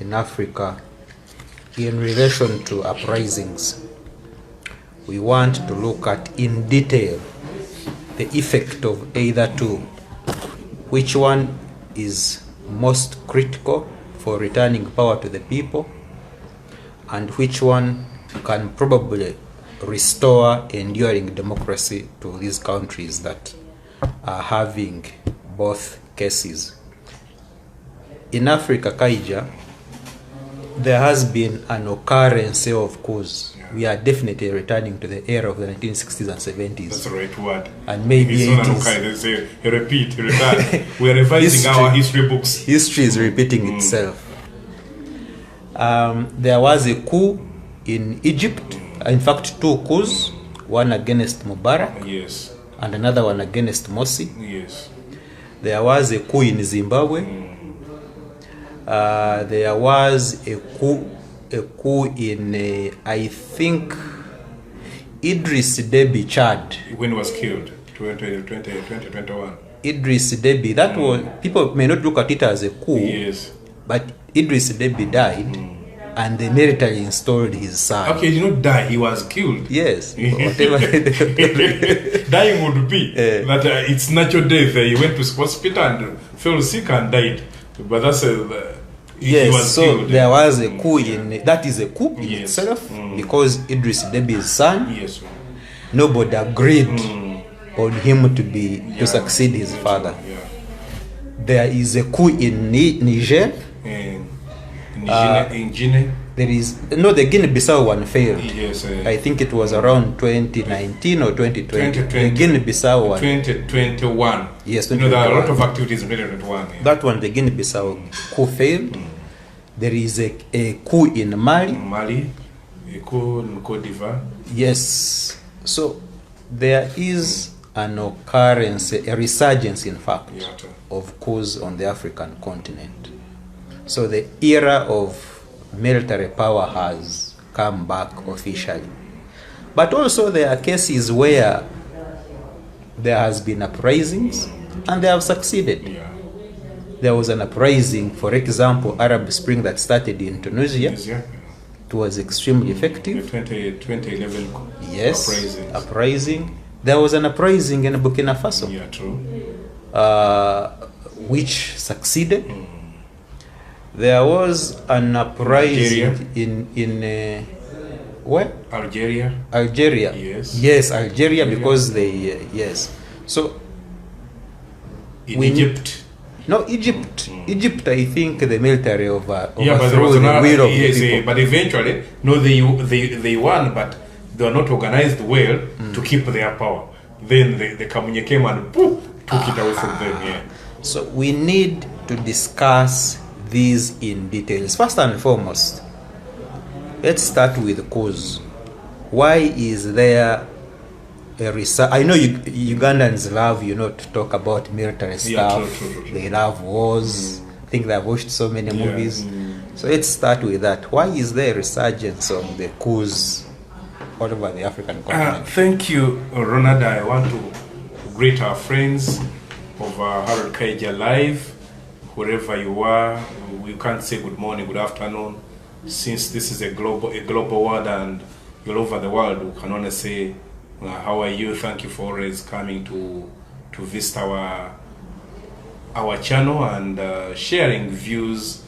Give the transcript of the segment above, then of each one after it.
in Africa in relation to uprisings. We want to look at in detail the effect of either two, which one is most critical for returning power to the people, and which one can probably restore enduring democracy to these countries that are having both cases. In Africa, KAIJA, there has been an occurrence of coups. We are definitely returning to the era of the 1960s and 70s. That's the right word. And maybe it's not okay. They repeat, return. We are revising our history books. History is repeating itself. There was a coup in Egypt. In fact, two coups, one against Mubarak, yes, and another one against Morsi. Yes. There was a coup in Zimbabwe. There was a coup in, I think, Idris Deby, Chad. When he was killed, 2021. Idris Deby, that was, people may not look at it as a coup, yes, but Idris Deby died, and the military installed his son. Okay, he did not die, he was killed. Yes, whatever. Dying would be that it's natural death. He went to hospital and fell sick and died. But that's yes, he was so killed. there was a coup in, that is a coup in yes. itself, because Idris Deby's son, yes, nobody agreed on him to succeed his father. Yeah. There is a coup in Niger. In Guinea. There is no, the Guinea-Bissau one failed. Yes, I think it was around 2019 or 2020. 2020. The Guinea-Bissau one. 2021. Yes, 2021. You know, there are a lot of activities in 2021. Yeah. That one, the Guinea-Bissau coup failed. There is a coup in Mali. Mali, a coup in Cote d'Ivoire. Yes. So there is an occurrence, a resurgence, in fact, of coups on the African continent. So the era of military power has come back officially. But also there are cases where there has been uprisings and they have succeeded. Yeah. There was an uprising, for example, Arab Spring, that started in Tunisia. It was extremely effective. The 2011 yes, uprising. There was an uprising in Burkina Faso. Yeah, true. Which succeeded. There was an uprising in what? Algeria. Algeria. Yes. Yes, Algeria, because they yes. So in Egypt. No, Egypt. Egypt, I think the military overthrew but there was another, the will of the people. But eventually, no, they won, but they were not organized well to keep their power. Then the Kamunye came and took it away from them. Yeah. So we need to discuss these in details. First and foremost, let's start with the cause. Why is there a research? I know Ugandans love, to talk about military stuff. True. They love wars. I think they've watched so many movies. So let's start with that. Why is there a resurgence of the coups all over the African continent? Thank you, Ronald. I want to greet our friends of Harold KAIJA Live, wherever you are. We can't say good morning, good afternoon, since this is a global world and you're over the world. We can only say, how are you? Thank you for always coming to visit our channel and sharing views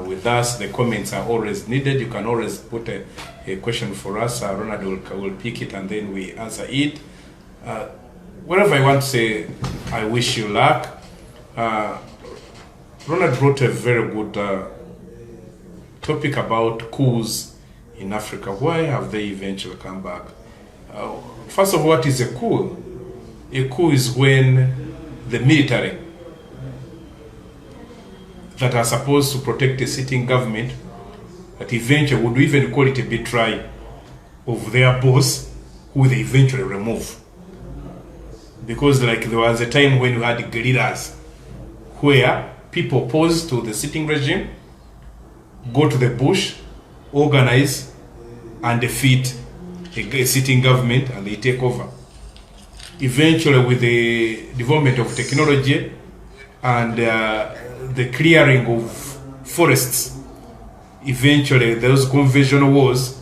with us. The comments are always needed. You can always put a question for us. Ronald will pick it and then we answer it. Whatever I want to say, I wish you luck. Ronald wrote a very good topic about coups in Africa. Why have they eventually come back? First of all, what is a coup? A coup is when the military that are supposed to protect a sitting government, that eventually would even call it a betrayal of their boss, who they eventually remove. Because there was a time when you had guerrillas, where people oppose to the sitting regime, go to the bush, organize, and defeat a sitting government, and they take over. Eventually, with the development of technology and the clearing of forests, eventually those conventional wars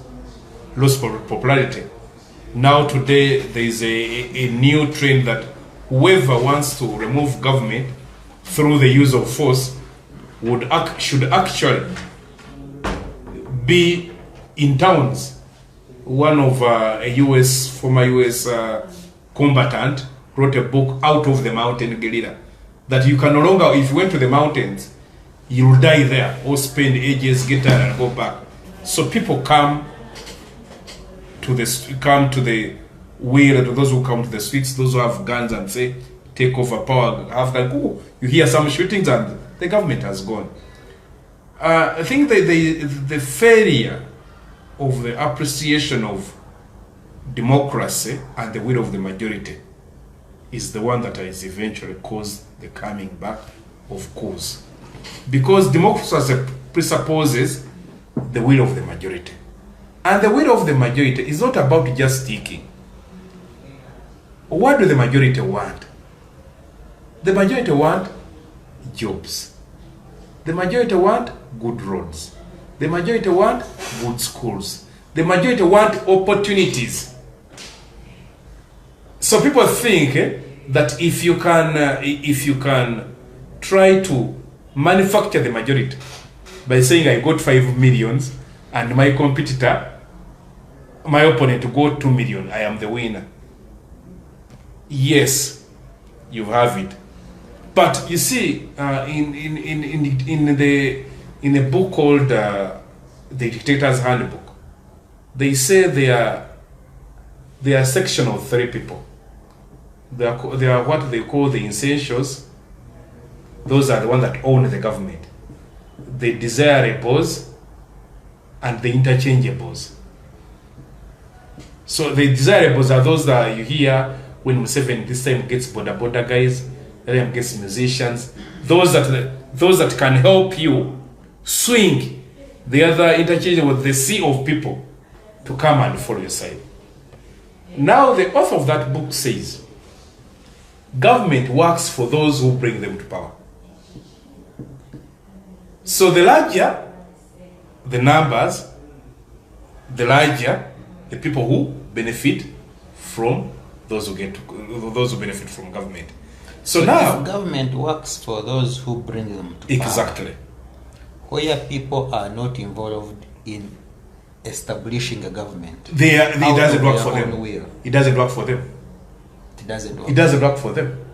lost popularity. Now today there is a new trend that whoever wants to remove government through the use of force should actually be in towns. One of a former US combatant wrote a book, Out of the Mountain Guerrilla, that you can no longer, if you went to the mountains, you'll die there or spend ages, get tired and go back. So people come to the wheel, to those who come to the streets, those who have guns and say, take over power. After you hear some shootings and the government has gone. I think the failure of the appreciation of democracy and the will of the majority is the one that has eventually caused the coming back of coups. Because democracy presupposes the will of the majority. And the will of the majority is not about just sticking. What do the majority want? The majority want jobs. The majority want good roads. The majority want good schools. The majority want opportunities. So people think that if you can try to manufacture the majority by saying I got 5 millions and my competitor, my opponent got 2 million, I am the winner. Yes, you have it. But you see, in a book called The Dictators Handbook, they say they are a section of 3 people. They are what they call the essentials. Those are the ones that own the government. The desirables and the interchangeables. So the desirables are those that you hear when Museveni this time gets border guys, that time gets musicians, those that can help you swing the other interchangeable, the sea of people to come and follow your side. Now the author of that book says, government works for those who bring them to power. So the larger the numbers, the larger the people who benefit from those who benefit from government. So now if government works for those who bring them to power. Exactly. Where people are not involved in establishing a government. It doesn't work for them. It doesn't work for them. It doesn't work for them.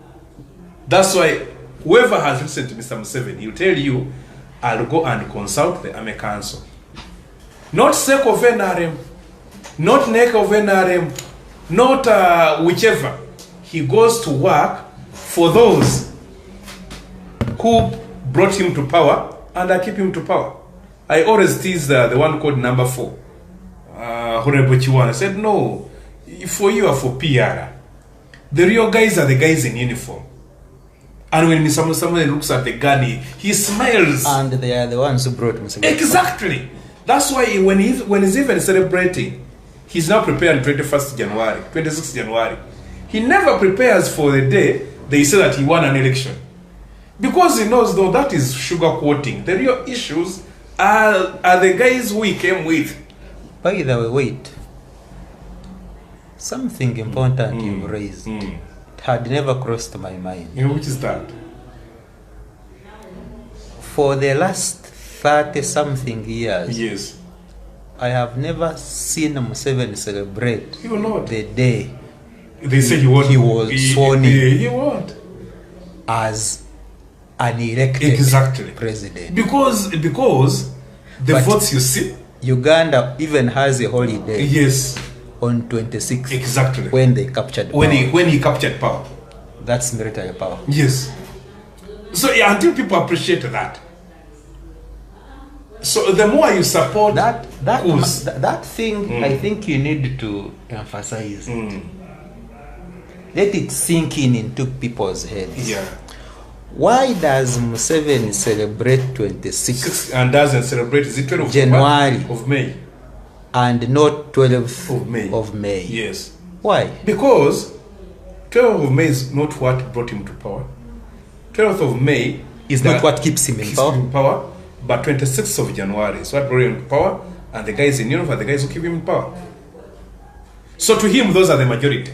That's why whoever has listened to Mr. Museveni, he'll tell you, I'll go and consult the Army Council. Not sake of NRM, not neck of NRM, not whichever. He goes to work for those who brought him to power and keep him to power. I always tease the one called number 4. Honorable Chiwana said, no, for you are for PR. The real guys are the guys in uniform. And when someone looks at the gun, he smiles. And they are the ones who brought him. Exactly. That's why when he's even celebrating, he's now preparing 21st January, 26th January. He never prepares for the day they say that he won an election. Because he knows, though, that is sugarcoating. The real issues are the guys who he came with. By the way, wait. Something important you've raised. It had never crossed my mind. You know, which is that? For the last 30-something years, Yes. I have never seen Museveni celebrate the day They say he was sworn in. He won. As an elected president. Because the votes you see. Uganda even has a holiday. Yes. On 26th. Exactly. When they captured power. When he captured power. That's military power. Yes. So until people appreciate that. So the more you support that thing, I think you need to emphasize. Let it sink into people's heads. Yeah. Why does Museveni celebrate 26th and doesn't celebrate, is it 12th January of May and not 12th of May? Yes. Why? Because 12th of May is not what brought him to power. 12th of May is not what keeps him in power. But 26th of January is what brought him to power, and the guys in uniform are the guys who keep him in power. So to him, those are the majority.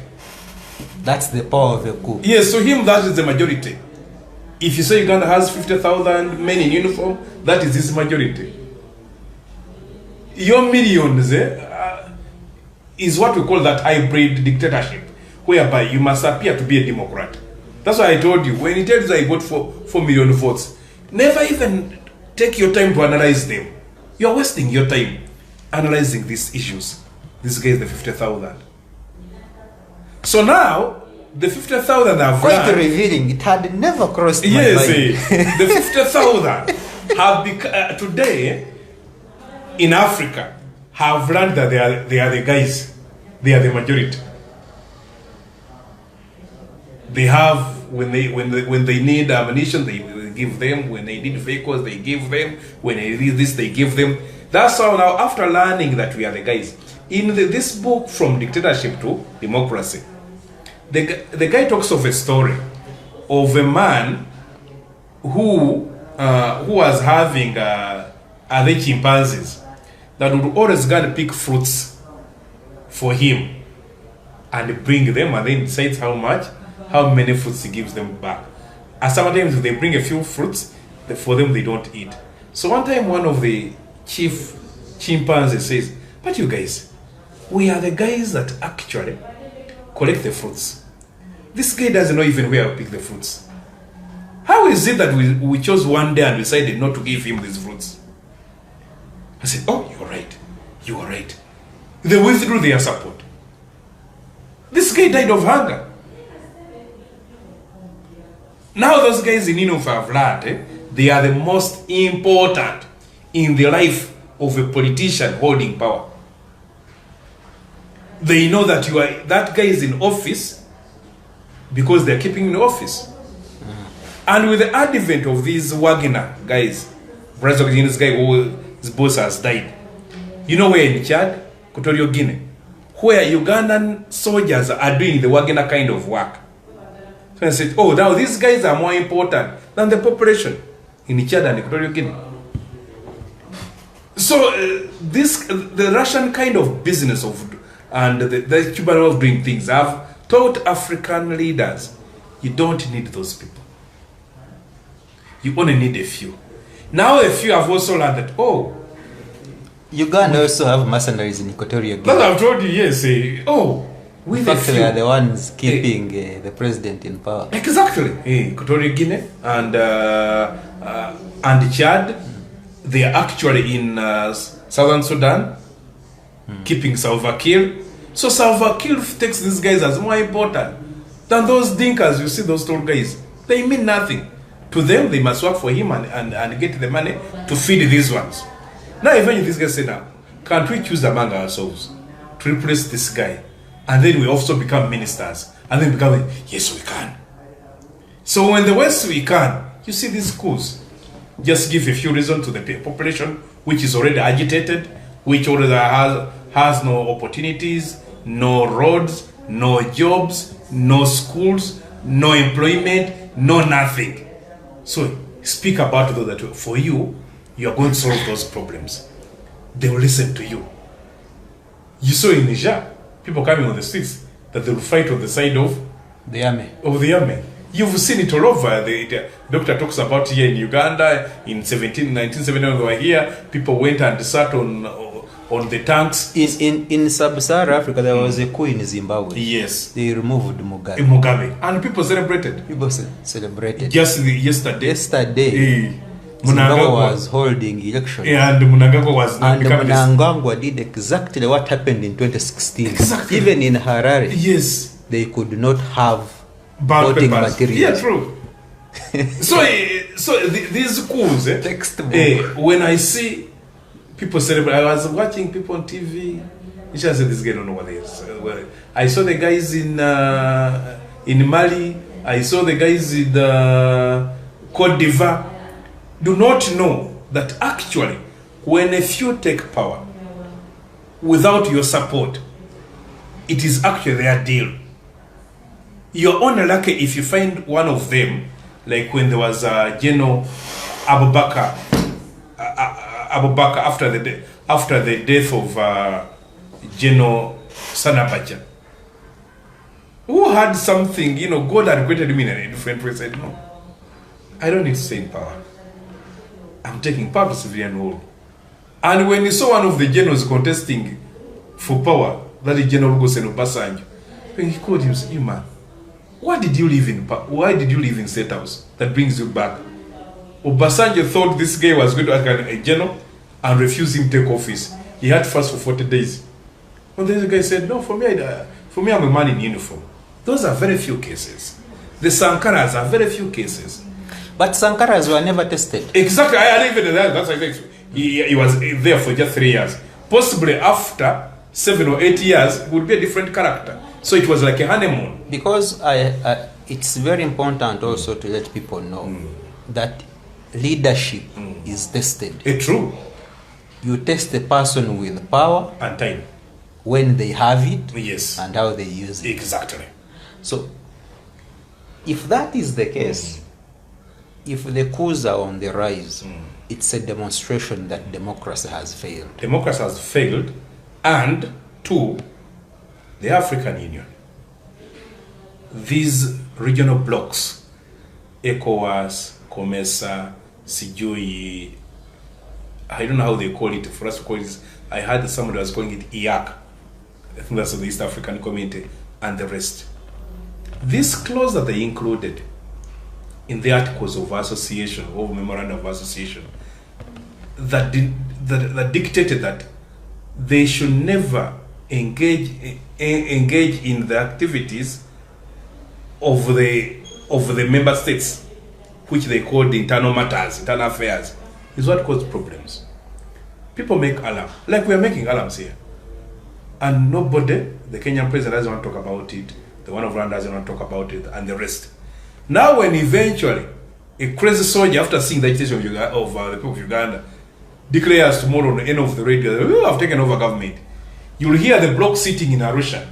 That's the power of a coup. Yes, to him, that is the majority. If you say Uganda has 50,000 men in uniform, that is his majority. Your millions is what we call that hybrid dictatorship, whereby you must appear to be a Democrat. That's why I told you, when he tells you I got 4 million votes, never even take your time to analyze them. You're wasting your time analyzing these issues. This guy is the 50,000. So now, the 50,000 have Quite run. revealing. It had never crossed my Yes, mind. the 50,000 have become, today, in Africa, have learned that they are the guys. They are the majority. They have, when they need ammunition, they give them. When they need vehicles, they give them. When they need this, they give them. That's how now, after learning that we are the guys, in this book, From Dictatorship to Democracy, the guy talks of a story of a man who was having other chimpanzees that would always go and pick fruits for him and bring them, and then decides how many fruits he gives them back. And sometimes if they bring a few fruits, for them they don't eat. So one time one of the chief chimpanzees says, but you guys, we are the guys that actually collect the fruits. This guy doesn't know even where I pick the fruits. How is it that we chose one day and decided not to give him these fruits? I said, oh, you're right. You are right. They withdrew their support. This guy died of hunger. Now those guys in Inuf have learned, they are the most important in the life of a politician holding power. They know that that guy is in office because they're keeping him in office. And with the advent of these Wagner guys, this guy whose boss has died, you know where in Chad, Equatorial Guinea, where Ugandan soldiers are doing the Wagner kind of work. So I said, oh, now these guys are more important than the population in Chad and Equatorial Guinea. So the Russian kind of business and the Cuban way of doing things have taught African leaders, you don't need those people. You only need a few. Now a few have also learned that, oh, Uganda also have mercenaries in Equatorial Guinea. that I've told you, yes. We they are the ones keeping the president in power. Exactly. Equatorial Guinea and Chad, they are actually in Southern Sudan, keeping Salva Kiir. So Salva Kiir takes these guys as more important than those dinkers. You see those tall guys, they mean nothing. To them, they must work for him and get the money to feed these ones. Now even these guys say, now, can't we choose among ourselves to replace this guy? And then we also become ministers. And then become, yes, we can. So when the West we can, you see these coups, just give a few reasons to the population, which is already agitated, which already has no opportunities, no roads, no jobs, no schools, no employment, no nothing. So speak about those that for you, you are going to solve those problems. They will listen to you. You saw in Niger, people coming on the streets, that they will fight on the side of the army. You've seen it all over. The doctor talks about here in Uganda, in 1970 when they were here, people went and sat on the tanks. In sub-Saharan Africa, there was a coup in Zimbabwe. Yes. They removed Mugabe. And people celebrated. Just yesterday. Zimbabwe was holding election. And Mnangagwa did exactly what happened in 2016. Exactly. Even in Harare, yes, they could not have voting materials. Yeah, true. so these coups, when I see people celebrate, I was watching people on TV. I said, this guy don't know what it is. I saw the guys in Mali. I saw the guys in Cote d'Ivoire. Do not know that actually, when a few take power without your support, it is actually their deal. You're only lucky if you find one of them, like when there was General Abubakar Abu Bakr after the death of General Sanabacha, who had something, God had created him in a different way, said, no, I don't need to stay in power. I'm taking part of civilian role. And when he saw one of the generals contesting for power, that is General Goseno Basanjo, he called him, you man, why did you live in State House that brings you back? Obasanjo thought this guy was going to ask a general and refuse him to take office. He had to fast for 40 days. And then the guy said, no, for me, I'm a man in uniform. Those are very few cases. The Sankaras are very few cases. But Sankaras were never tested. Exactly. I even that's why he was there for just 3 years. Possibly after 7 or 8 years, he would be a different character. So it was like a honeymoon. Because it's very important also to let people know that leadership is tested. It's true. You test the person with power and time, when they have it, yes, and how they use it. Exactly. So, if that is the case, if the coups are on the rise, it's a demonstration that democracy has failed. Democracy has failed, and two, the African Union, these regional blocs, ECOWAS, COMESA, Sijui, I don't know how they call it. For us to call it, I heard somebody was calling it IAC. I think that's the East African Community, and the rest. This clause that they included in the Articles of Association, or Memorandum of Association, that dictated that they should never engage in the activities of the member states, which they called internal matters, internal affairs, is what caused problems. People make alarm, like we are making alarms here. And nobody, the Kenyan president doesn't want to talk about it, the one of Rwanda doesn't want to talk about it, and the rest. Now when eventually a crazy soldier, after seeing the agitation of the people of Uganda, declares tomorrow on the end of the radio, we have taken over government, you'll hear the bloc sitting in Arusha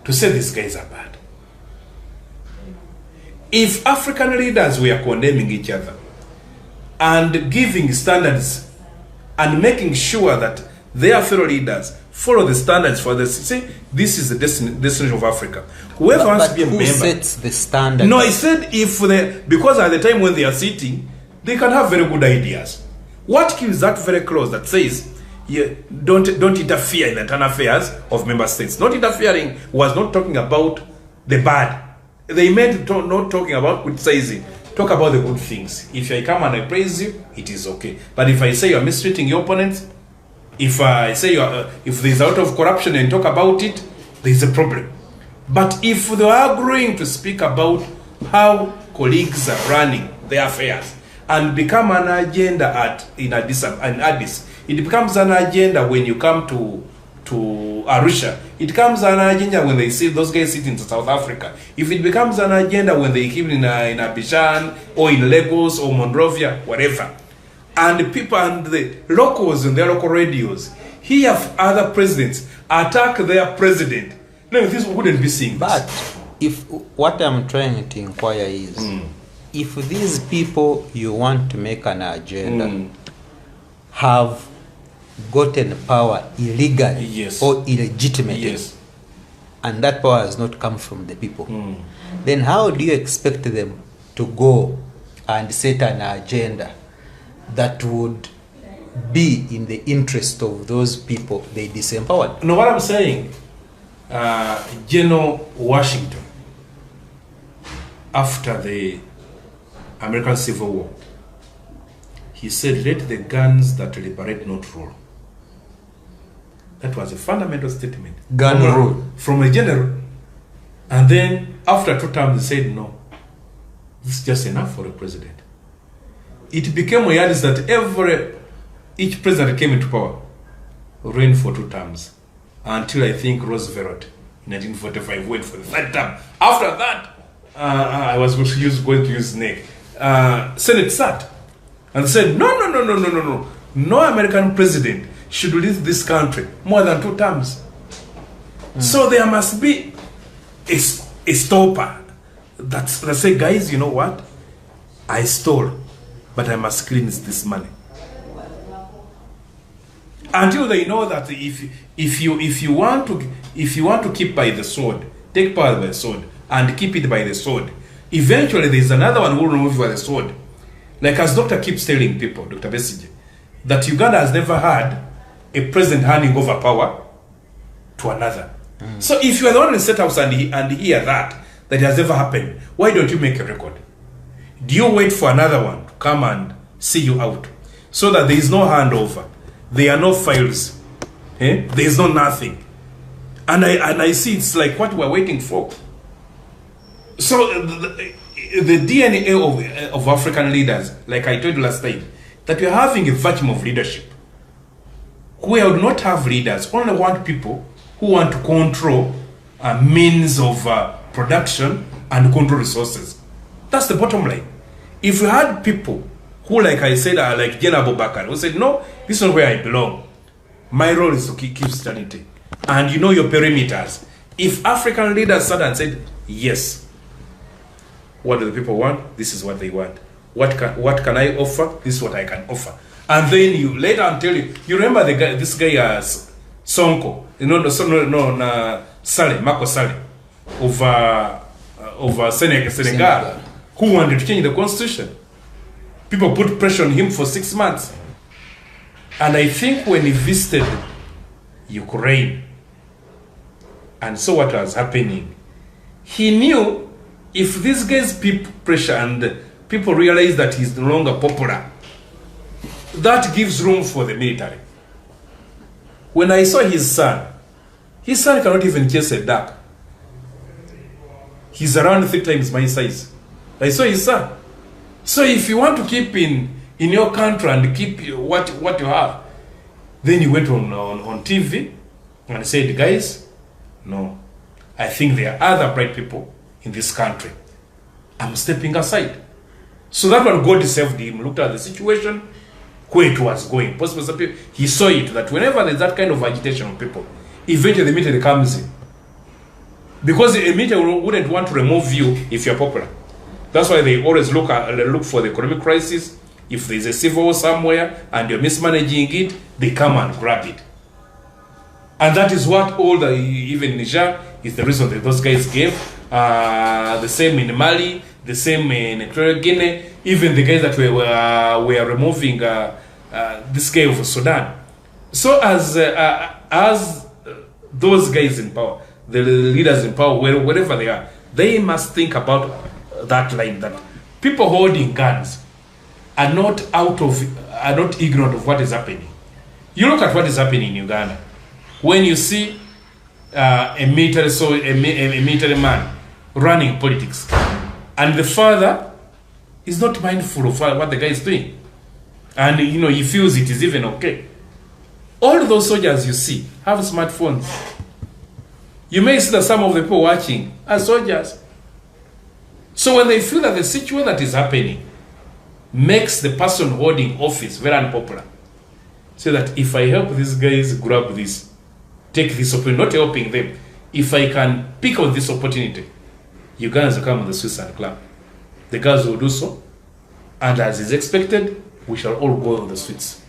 to say these guys are bad. If African leaders were condemning each other and giving standards and making sure that their fellow leaders follow the standards for this, say this is the destination of Africa. Whoever wants to be a member. Who sets the standard? No, he said because at the time when they are sitting, they can have very good ideas. What kills that very clause that says, don't interfere in the internal affairs of member states? Not interfering was not talking about the bad. They meant not talking about criticizing. Talk about the good things. If I come and I praise you, it is okay. But if I say you are mistreating your opponents, if I say if there is a lot of corruption and talk about it, there is a problem. But if they are agreeing to speak about how colleagues are running their affairs and become an agenda in Addis, it becomes an agenda when you come to Arusha. It becomes an agenda when they see those guys sitting in South Africa. If it becomes an agenda when they keep in Abidjan or in Lagos or Monrovia, whatever, and the people and the locals in their local radios hear other presidents attack their president, no, this wouldn't be seen. But if what I'm trying to inquire is, if these people you want to make an agenda have gotten power illegally, yes, or illegitimately, yes, and that power has not come from the people, then how do you expect them to go and set an agenda that would be in the interest of those people they disempowered? No, what I'm saying, General Washington, after the American Civil War, he said, let the guns that liberate not rule. That was a fundamental statement. Gun rule. From a general. And then, after 2 terms, he said, no, this is just enough for a president. It became a reality that each president came into power reigned for 2 terms. Until I think Roosevelt, in 1945, went for the 3rd term. After that, I was going to use snake. Senate sat and said, no. No American president should lead this country more than 2 terms. So there must be a stopper that say, guys, you know what? I stole, but I must cleanse this money. until they know that if you want to keep by the sword, take power by the sword and keep it by the sword, eventually there is another one who will remove you by the sword. Like as Doctor keeps telling people, Dr. BESIGYE, that Uganda has never had a president handing over power to another. So if you are the one in the State House and hear that has never happened, why don't you make a record? Do you wait for another one to come and see you out? So that there is no handover. There are no files. There is no nothing. And I see it's like what we're waiting for. So the DNA of African leaders, like I told you last time, that we're having a vacuum of leadership. We will not have leaders, only want people who want to control means of production and control resources. That's the bottom line. If we had people who, like I said, are like Jen Abubakar, who said, no, this is not where I belong. My role is to keep sanity. And you know your perimeters. If African leaders sat and said, yes, what do the people want? This is what they want. What can I offer? This is what I can offer. And then you later on tell you remember the guy, this guy as Sonko, Sale, Marco Sale, of Senegal, who wanted to change the constitution. People put pressure on him for 6 months. And I think when he visited Ukraine and saw what was happening, he knew if these guys put pressure and people realize that he's no longer popular, that gives room for the military. When I saw his son cannot even chase a duck. He's around 3 times my size. I saw his son. So if you want to keep in your country and keep what you have, then you went on TV and said, guys, no, I think there are other bright people in this country. I'm stepping aside. So that one, God saved him, looked at the situation, where it was going. He saw it, that whenever there's that kind of agitation of people, eventually the military comes in. Because the military wouldn't want to remove you if you're popular. That's why they always look for the economic crisis. If there's a civil war somewhere and you're mismanaging it, they come and grab it. And that is what even Niger is the reason that those guys gave. The same in Mali, the same in Equatorial Guinea, even the guys that were removing this guy of Sudan. So as those guys in power, the leaders in power, wherever they are, they must think about that line, that people holding guns are not ignorant of what is happening. You look at what is happening in Uganda. When you see a military man running politics, and the father is not mindful of what the guy is doing, and he feels it is even okay. All those soldiers you see have smartphones. You may see that some of the people watching are soldiers. So when they feel that the situation that is happening makes the person holding office very unpopular, say that if I help these guys grab this, take this opportunity, not helping them, if I can pick on this opportunity, Ugandans will come on the Suicide Club. The girls will do so, and as is expected, we shall all go on the streets.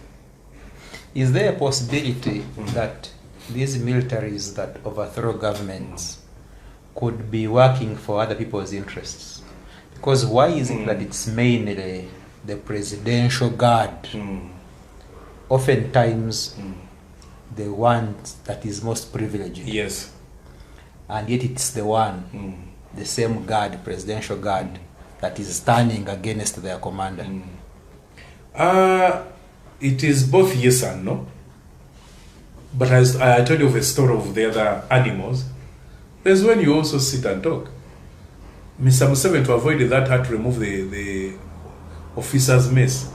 Is there a possibility that these militaries that overthrow governments could be working for other people's interests? Because why is it that it's mainly the presidential guard? Oftentimes, the one that is most privileged. Yes. And yet it's the one, the same guard, presidential guard, that is standing against their commander. It is both yes and no. But as I told you of a story of the other animals, there's when you also sit and talk. Mr. Museveni, to avoid that, had to remove the officers' mess.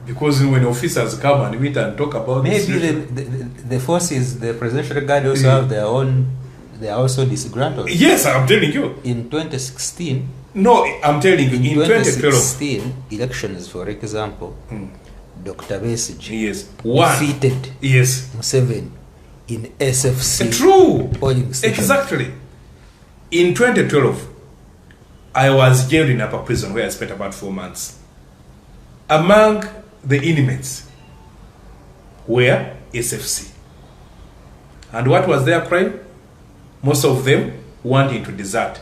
Because when officers come and meet and talk about maybe the forces, the presidential guard also have their own, they are also disgruntled. Yes, I'm telling you. In 2016, no, I'm telling you, in 2016 elections, for example, Dr. BESIGYE defeated Museveni in SFC. True. Polling station. Exactly. In 2012, I was jailed in Upper Prison where I spent about 4 months. Among the inmates were SFC. And what was their crime? Most of them wanting to desert,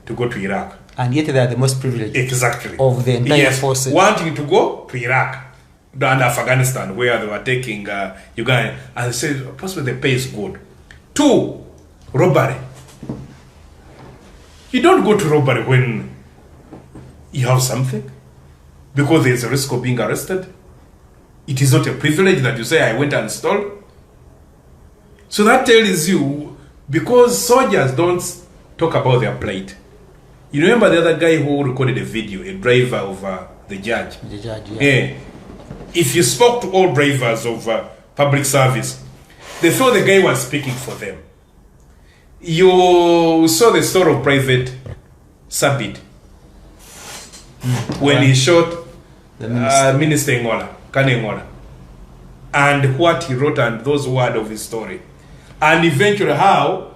to go to Iraq. And yet they are the most privileged. Exactly. Of the entire forces. Wanting to go to Iraq and Afghanistan, where they were taking Uganda, and they said possibly the pay is good. 2, robbery. You don't go to robbery when you have something, because there is a risk of being arrested. It is not a privilege that you say, I went and stole. So that tells you, because soldiers don't talk about their plight. You remember the other guy who recorded a video, a driver of the judge? The judge, yeah. Yeah. If you spoke to all drivers of public service, they thought the guy was speaking for them. You saw the story of Private Sabit when he shot The Minister Ngola, Kane Ngola, and what he wrote and those words of his story, and eventually how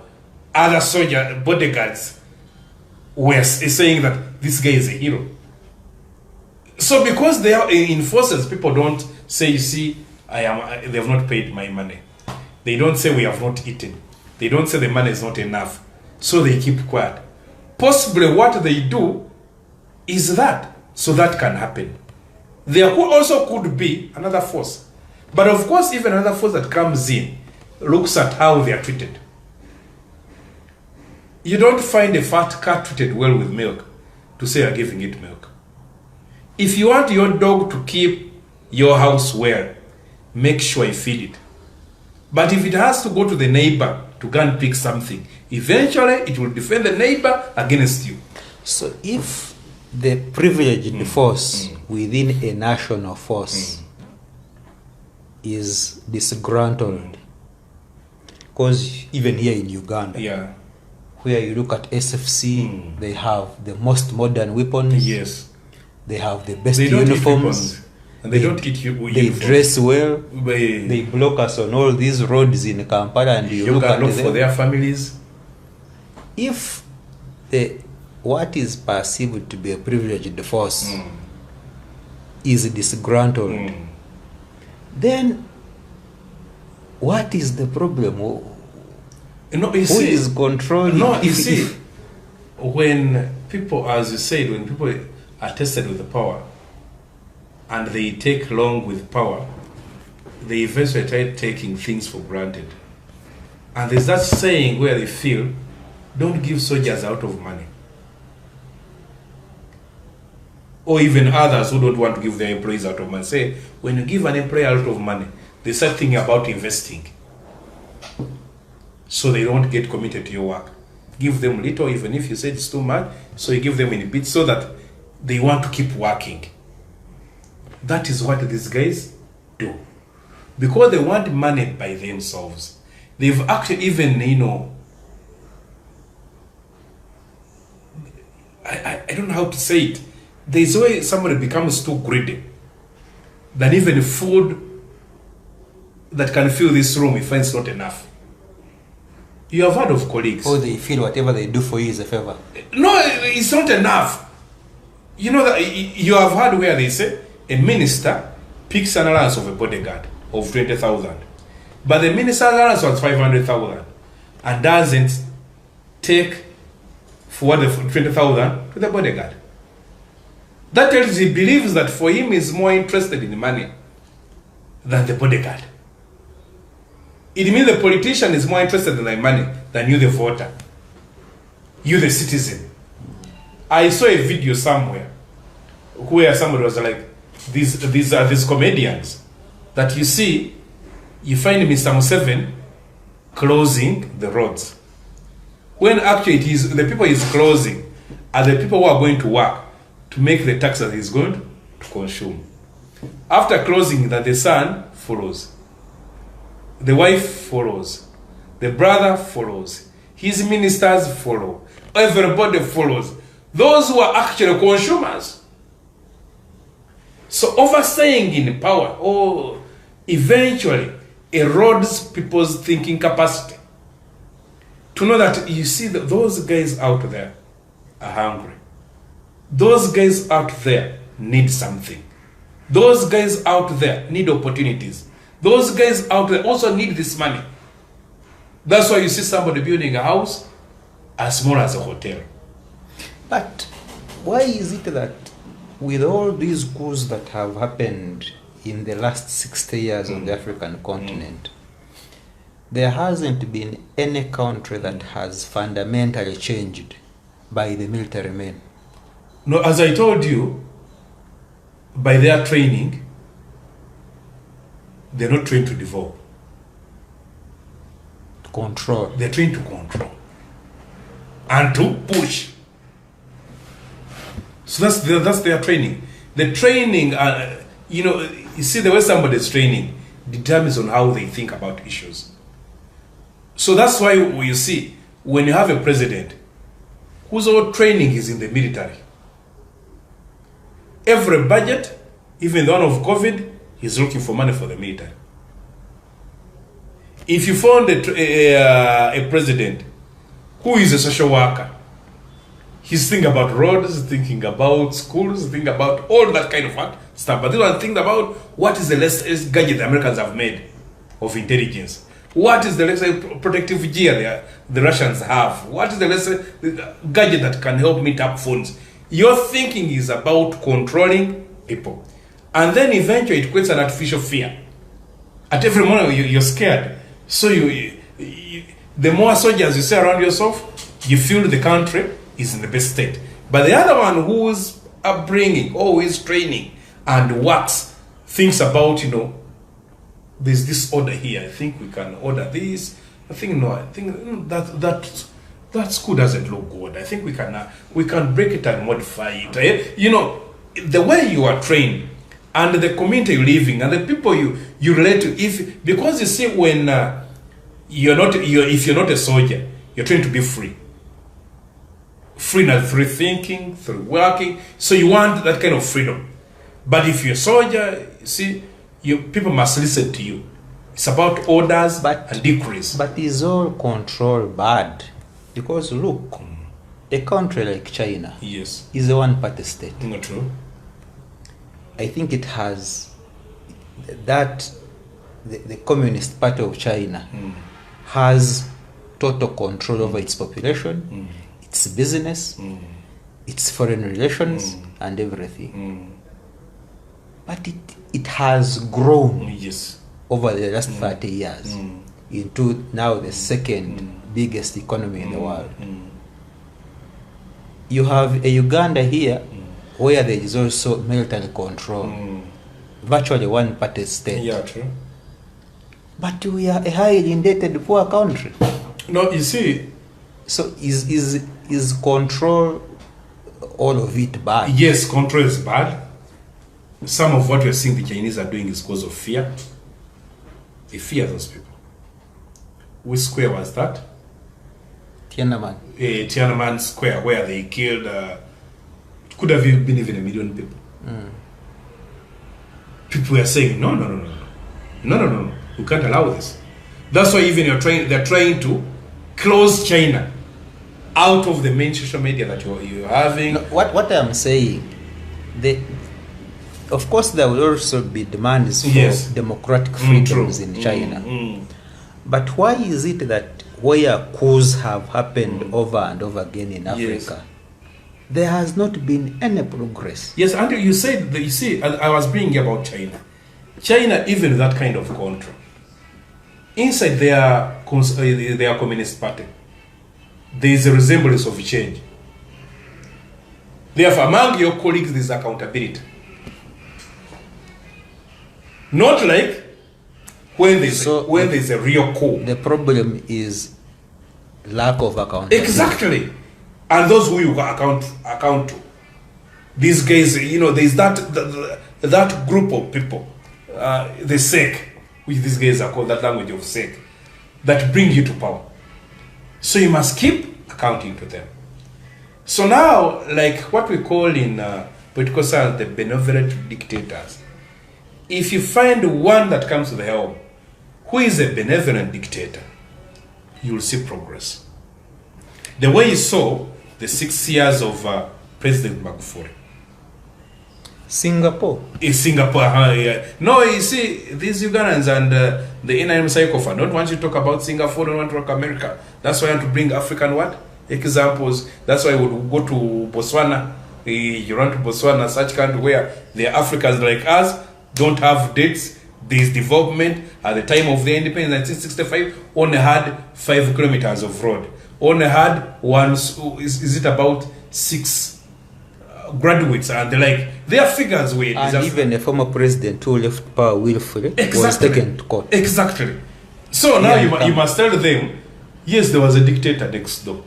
other soldier bodyguards were saying that this guy is a hero. So because they are in forces, people don't say, you see, they have not paid my money. They don't say we have not eaten. They don't say the money is not enough. So they keep quiet. Possibly what they do is that, so that can happen. There also could be another force. But of course, even another force that comes in looks at how they are treated. You don't find a fat cat treated well with milk to say you're giving it milk. If you want your dog to keep your house well, make sure you feed it. But if it has to go to the neighbor to go and pick something, eventually it will defend the neighbor against you. So if the privileged force within a national force is disgruntled, because even here in Uganda, where you look at SFC, they have the most modern weapons. Yes. They have the best They don't uniforms. And they don't eat They uniforms. dress well. They block us on all these roads in Kampala, and you look at look them. for their families. If what is perceived to be a privileged force is disgruntled, then what is the problem? No, Who is controlling? No, you see, when people, as you said, when people are tested with the power and they take long with power, they eventually try taking things for granted. And there's that saying where they feel, don't give soldiers out of money. Or even others who don't want to give their employees out of money. Say, when you give an employee out of money, they start thinking about investing. So they don't get committed to your work. Give them little, even if you said it's too much, so you give them in a bit so that they want to keep working. That is what these guys do. Because they want money by themselves. They've actually even, I don't know how to say it. There's a way somebody becomes too greedy than even food that can fill this room if it's not enough. You have heard of colleagues. Or they feel whatever they do for you is a favor. No, it's not enough. You know that you have heard where they say a minister picks an allowance of a bodyguard of 20,000, but the minister's allowance was 500,000 and doesn't take for the 20,000 to the bodyguard. That tells he believes that for him is more interested in money than the bodyguard. It means the politician is more interested in the money than you, the voter, you, the citizen. I saw a video somewhere where somebody was like, these are these comedians that you see, you find Mr. Museveni closing the roads. When actually it is the people he's closing are the people who are going to work to make the tax that he's going to consume. After closing that, the son follows. The wife follows. The brother follows. His ministers follow. Everybody follows. Those who are actually consumers. So overstaying in power eventually erodes people's thinking capacity. To know that you see that those guys out there are hungry. Those guys out there need something. Those guys out there need opportunities. Those guys out there also need this money. That's why you see somebody building a house as small as a hotel. But why is it that with all these coups that have happened in the last 60 years on the African continent, there hasn't been any country that has fundamentally changed by the military men? No, as I told you, by their training, they're not trained to develop. Control. They're trained to control and to push. So that's their training. The training, you see, the way somebody's training determines on how they think about issues. So that's why you see, when you have a president whose whole training is in the military, every budget, even the one of COVID, he's looking for money for the military. If you found a president who is a social worker, he's thinking about roads, thinking about schools, thinking about all that kind of stuff. But they don't think about what is the latest gadget the Americans have made of intelligence. What is the latest protective gear the Russians have? What is the latest gadget that can help me tap phones? Your thinking is about controlling people. And then eventually it creates an artificial fear. At every moment you're scared. So the more soldiers you see around yourself, you feel the country is in the best state. But the other one who's upbringing, always training and works, thinks about, there's this order here. I think we can order this. I think that school doesn't look good. I think we can break it and modify it. The way you are trained and the community you live in and the people you relate to, because you see, when if you're not a soldier, you're trained to be free. Free through thinking, through working. So you want that kind of freedom. But if you're a soldier, you see, people must listen to you. It's about orders and decrees. But is all control bad? Because look, a country like China is a one-party state. Not true. I think it has that the Communist Party of China has total control over its population, its business, its foreign relations, and everything. But it has grown over the last 30 years into now the second biggest economy in the world. You have a Uganda here where there is also military control, virtually one-party state. Yeah, true. But we are a highly indebted poor country. No, you see. So is control, all of it, bad? Yes, control is bad. Some of what we're seeing the Chinese are doing is because of fear. They fear those people. Which square was that? Tiananmen. Tiananmen Square, where they killed, it could have been even 1 million people. People were saying, no, we can't allow this. That's why even they're trying to close China out of the main social media that you're having. No, what I'm saying, of course there will also be demands for democratic freedoms in China. But why is it that where coups have happened over and over again in Africa, there has not been any progress? Yes, and you said, you see, I was bringing about China. China, even that kind of control, inside their Communist Party, there is a resemblance of change. Therefore, among your colleagues, there is accountability. Not like when there's a real coup. The problem is lack of accountability. Exactly. And those who you account to. These guys, there's that group of people, the sake, which these guys are called, that language of sake, that bring you to power. So you must keep accounting to them. So now, like what we call in political science, the benevolent dictators, if you find one that comes to the helm who is a benevolent dictator, you will see progress. The way you saw the 6 years of President Magufuli. Singapore. Is Singapore. Yeah. No, you see, these Ugandans and the NIM cycle fund don't want you to talk about Singapore, don't want to talk America. That's why I want to bring African what? Examples. That's why I would go to Botswana. You run to Botswana, such country where the Africans like us don't have dates. This development at the time of the independence, 1965, only had 5 kilometers of road. Only had one, is it about 6 graduates, and their figures were and even a former president who left power willfully was taken to court. Exactly. So now you must tell them, yes, there was a dictator next door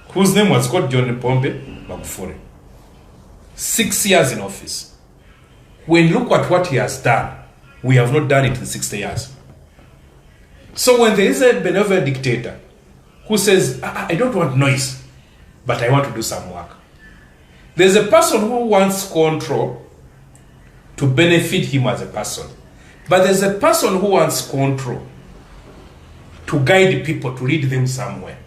whose name was called John Pombe Magufuli. 6 years in office. When look at what he has done, we have not done it in 60 years. So when there is a benevolent dictator who says, I don't want noise, but I want to do some work. There's a person who wants control to benefit him as a person. But there's a person who wants control to guide people, to lead them somewhere.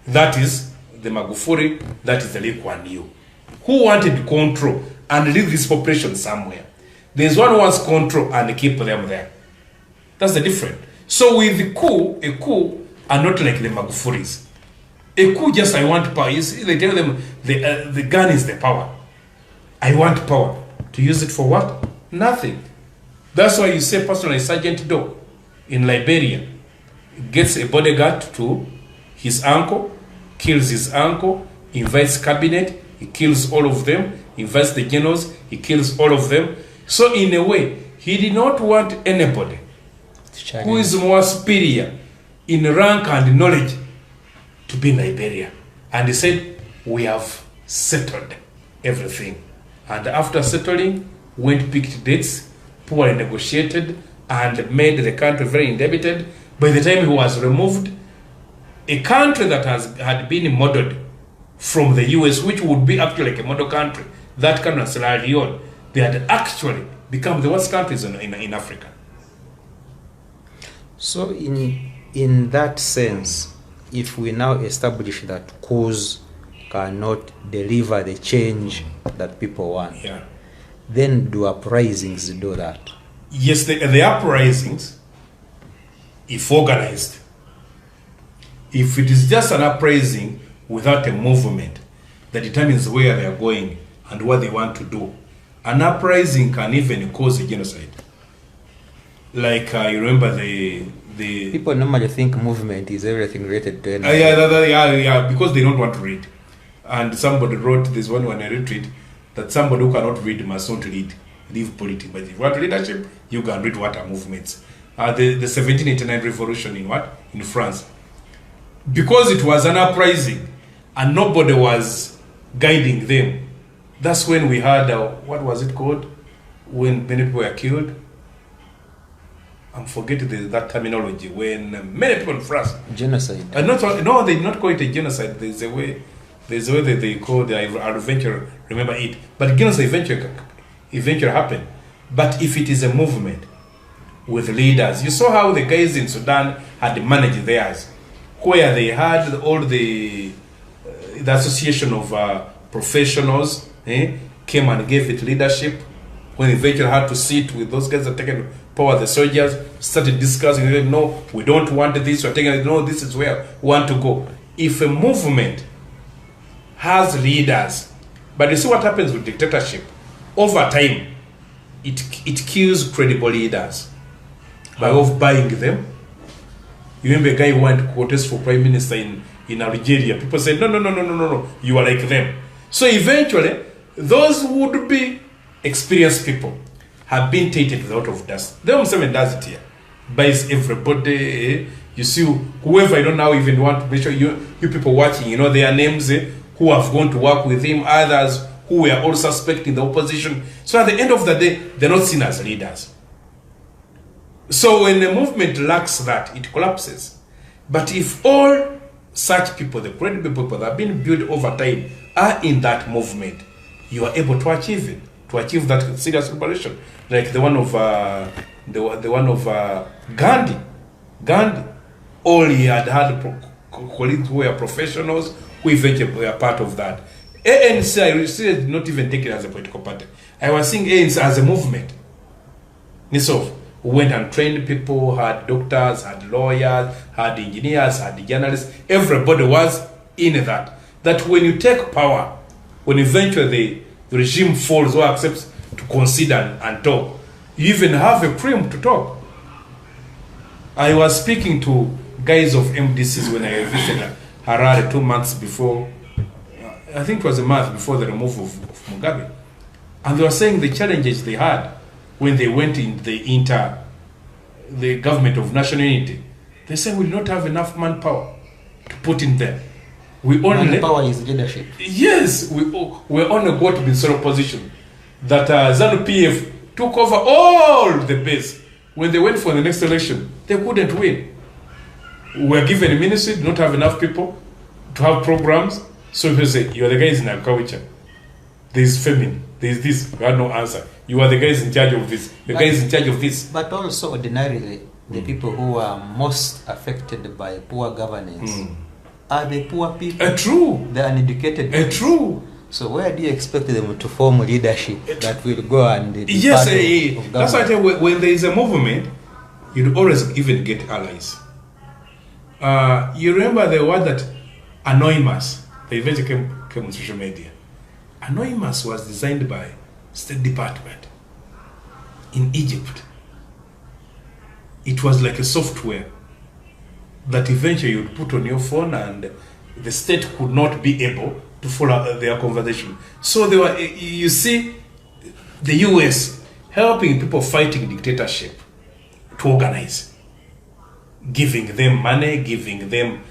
That is the Magufuli, that is the Lee Kuan Yew, who wanted control and lead this population somewhere. There's one who wants control and keep them there. That's the difference. So with the coup, a coup are not like the Magufulis. A coup just, I want power. You see, they tell them the gun is the power. I want power. To use it for what? Nothing. That's why you say a person like Sergeant Doe in Liberia gets a bodyguard to his uncle, kills his uncle, invites cabinet, he kills all of them, invites the generals, he kills all of them. So in a way, he did not want anybody who is more superior in rank and knowledge to be in Liberia. And he said, we have settled everything. And after settling, went, picked dates, poorly negotiated, and made the country very indebted. By the time he was removed, a country that had been modeled from the US, which would be actually like a model country, that country, Sierra Leone, they had actually become the worst countries in Africa. So in that sense, if we now establish that coups cannot deliver the change that people want, then do uprisings do that? Yes, the uprisings, if organized, if it is just an uprising without a movement that determines where they are going and what they want to do, an uprising can even cause a genocide. Like you remember the people normally think movement is everything related to energy. Yeah, because they don't want to read. And somebody wrote this one when I retreat that somebody who cannot read must not lead. Leave politics. But if you want leadership, you can read what are movements. The 1789 revolution in France. Because it was an uprising and nobody was guiding them, that's when we had, what was it called? When many people were killed. I'm forgetting that terminology. When many people in France. Genocide. No, they did not call it a genocide. There's a way that they call it, I'll eventually remember it. But genocide eventually happened. But if it is a movement with leaders, you saw how the guys in Sudan had managed theirs, where they had all the association of professionals came and gave it leadership. When eventually had to sit with those guys that taken power, the soldiers started discussing, no, we don't want this, we're taking it, no, this is where we want to go. If a movement has leaders, but you see what happens with dictatorship, over time, it kills credible leaders by buying them. You remember a guy who went to contest for prime minister in Algeria. People said, no, you are like them. So eventually, those would be experienced people have been tainted with a lot of dust. The Muslim does it here. Buys everybody. You see, whoever you don't now even want to make sure you people watching, you know their names, who have gone to work with him, others who were all suspect in the opposition. So at the end of the day, they're not seen as leaders. So when a movement lacks that, it collapses. But if all such people, the credible people that have been built over time, are in that movement, you are able to achieve it, to achieve that serious liberation, like the one of Gandhi. All he had colleagues who were professionals who eventually were part of that. ANC, I still did not even take it as a political party. I was seeing ANC as a movement. So we went and trained people, had doctors, had lawyers, had engineers, had journalists. Everybody was in that. That when you take power, when eventually the regime falls or accepts to consider and talk, you even have a cream to talk. I was speaking to guys of MDCs when I visited Harare 2 months before, I think it was a month before the removal of Mugabe. And they were saying the challenges they had when they went in the government of national unity. They said we do not have enough manpower to put in there. We only manpower is leadership. Yes, we only got to be in sort of position that ZANU-PF took over all the base. When they went for the next election, they couldn't win. We were given a ministry, did not have enough people to have programs. So if you say, you are the guys in agriculture, there is famine, there is this, you had no answer. You are the guys in charge of this, the guys in charge of this. But also ordinarily, the people who are most affected by poor governance are the poor people. True. The uneducated. True. So where do you expect them to form leadership that will go and be yes, part of that's why I tell you, when there is a movement, you'd always even get allies. You remember the word that anonymous, they eventually came on social media. Anonymous was designed by State Department in Egypt. It was like a software that eventually you'd put on your phone and the state could not be able to follow their conversation. So they were, you see, the US helping people fighting dictatorship to organize, giving them money, giving them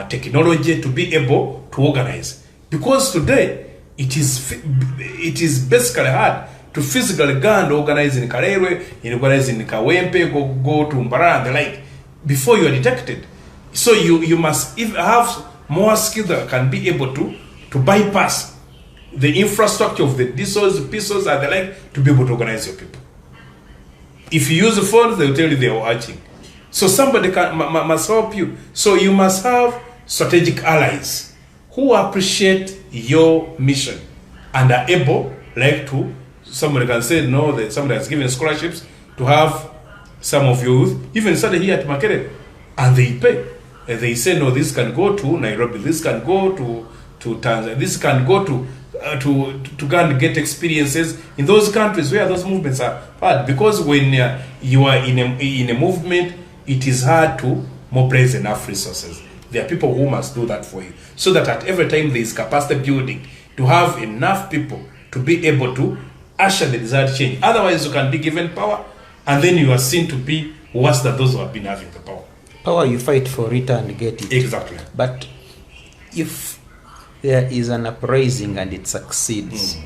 technology to be able to organize. Because today it is basically hard to physically go and organize in Karere, organize in Kawempe, go to Mbara and the like before you are detected. So you must have more skill that can be able to bypass the infrastructure of the DSOs, PSOs and the like to be able to organize your people. If you use the phone, they will tell you they are watching. So somebody must help you. So you must have strategic allies who appreciate your mission and are able, like to, somebody can say no, that somebody has given scholarships to have some of your youth, even started here at Makerere, and they pay. And they say no, this can go to Nairobi, this can go to Tanzania, this can go to go and get experiences in those countries where those movements are hard. Because when you are in a movement, it is hard to mobilize enough resources. There are people who must do that for you, so that at every time there is capacity building to have enough people to be able to usher the desired change. Otherwise, you can be given power, and then you are seen to be worse than those who have been having the power. Power, you fight for it and get it. Exactly. But if there is an uprising and it succeeds,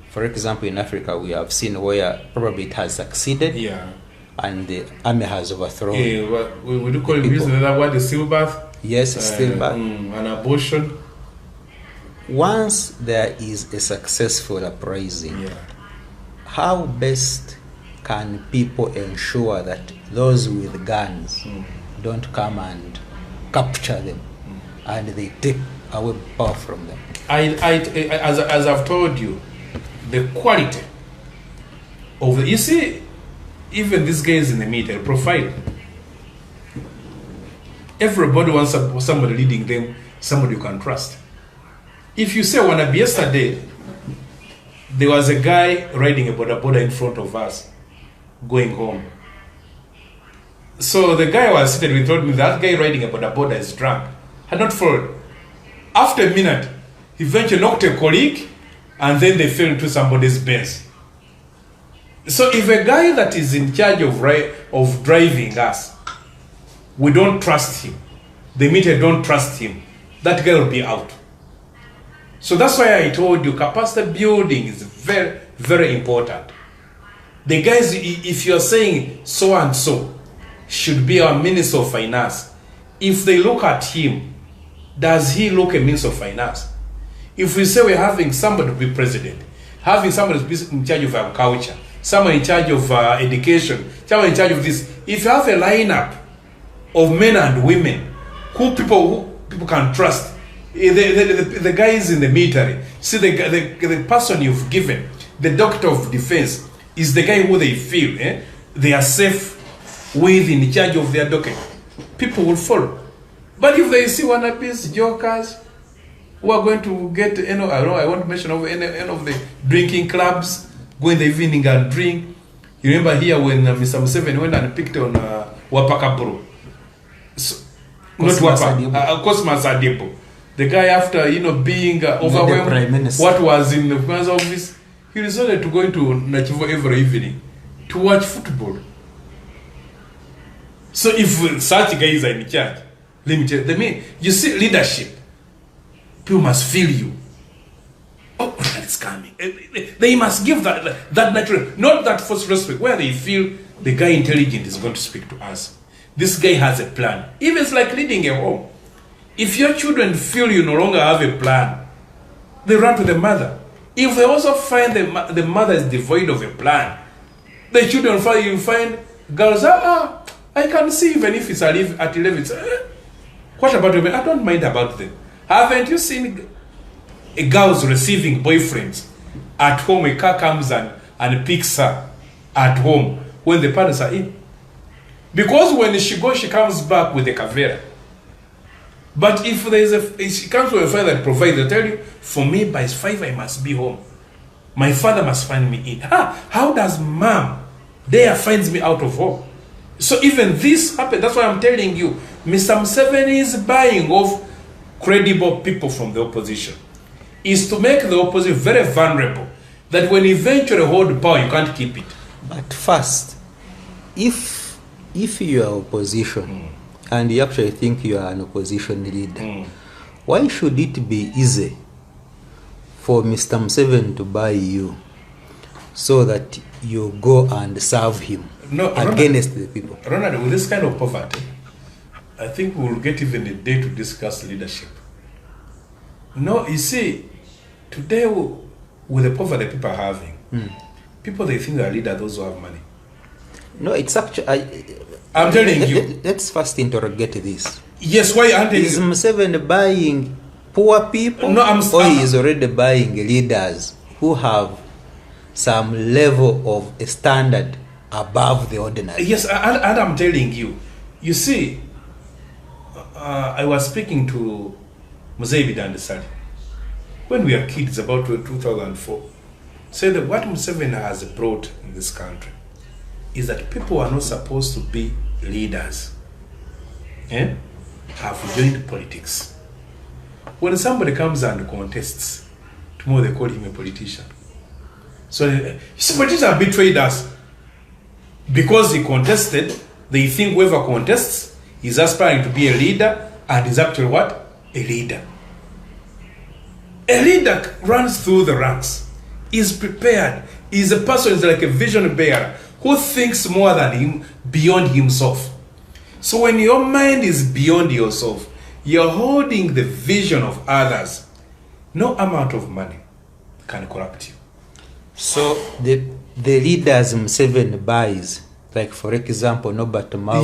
for example, in Africa, we have seen where probably it has succeeded, and the army has overthrown. We do call it another word, the stillbirth. Yes, stillbirth. An abortion. Once there is a successful uprising, how best can people ensure that those with guns don't come and capture them and they take away power from them? As I've told you, the quality of the, you see, even these guys in the media profile. Everybody wants somebody leading them, somebody you can trust. If you say Wanabi yesterday, there was a guy riding a boda in front of us, going home. So the guy was sitting, we told me that guy riding a boda is drunk, had not followed. After a minute, he eventually knocked a colleague, and then they fell into somebody's Benz. So if a guy that is in charge of driving us, we don't trust him, the media don't trust him, that guy will be out. So that's why I told you capacity building is very, very important. The guys, if you're saying so and so should be our Minister of Finance, if they look at him, does he look a Minister of Finance? If we say we're having somebody to be president, having somebody to be in charge of agriculture, someone in charge of education, someone in charge of this, if you have a lineup of men and women who people can trust, The guys in the military, see the person you've given, the doctor of defense, is the guy who they feel they are safe with in charge of their docket. People will follow. But if they see wannabes, jokers, who are going to get, I won't mention any of the drinking clubs, go in the evening and drink. You remember here when Mr. Museveni went and picked on Wapakaburu. So, not Wapa, Cosmas Adebo. The guy, after being overwhelmed, what was in the man's office, he resorted to going to Nachivo every evening to watch football. So if such guys are in charge, limited, you see leadership. People must feel you. Oh, that is coming. They must give that natural, not that false respect, where they feel the guy intelligent is going to speak to us. This guy has a plan. Even it's like leading a home. If your children feel you no longer have a plan, they run to the mother. If they also find the mother is devoid of a plan, the children find girls, I can see even if it's at 11, what about them? I don't mind about them. Haven't you seen girls receiving boyfriends at home? A car comes and picks her at home when the parents are in. Because when she goes, she comes back with a kavera. But if she comes to a father that provides, they tell you, for me, by 5, I must be home. My father must find me in. How does mom there finds me out of home? So even this happened. That's why I'm telling you, Mr. Museveni is buying off credible people from the opposition. Is to make the opposition very vulnerable. That when eventually hold power, you can't keep it. But first, if you are opposition, and you actually think you are an opposition leader, why should it be easy for Mr. Museveni to buy you so that you go and serve him against the people? Ronald, with this kind of poverty, I think we will get even a day to discuss leadership. No, you see, today with the poverty people are having, people they think they are leaders, those who have money. No, it's actually... I'm telling you. Let's first interrogate this. Yes, why aren't Is Museveni buying poor people? No, or he is already buying leaders who have some level of a standard above the ordinary? Yes, and I'm telling you. You see, I was speaking to Mzee Bidandesali when we were kids, about 2004. Said that what Museveni has brought in this country is that people are not supposed to be leaders, have joined politics. When somebody comes and contests, tomorrow they call him a politician. So politicians have betrayed us. Because he contested, they think whoever contests is aspiring to be a leader and is actually what? A leader. A leader runs through the ranks, is prepared, is a person, is like a vision bearer, who thinks more than him, beyond himself. So when your mind is beyond yourself, you're holding the vision of others. No amount of money can corrupt you. So the leaders Museveni buys, like for example, Nobert Mao,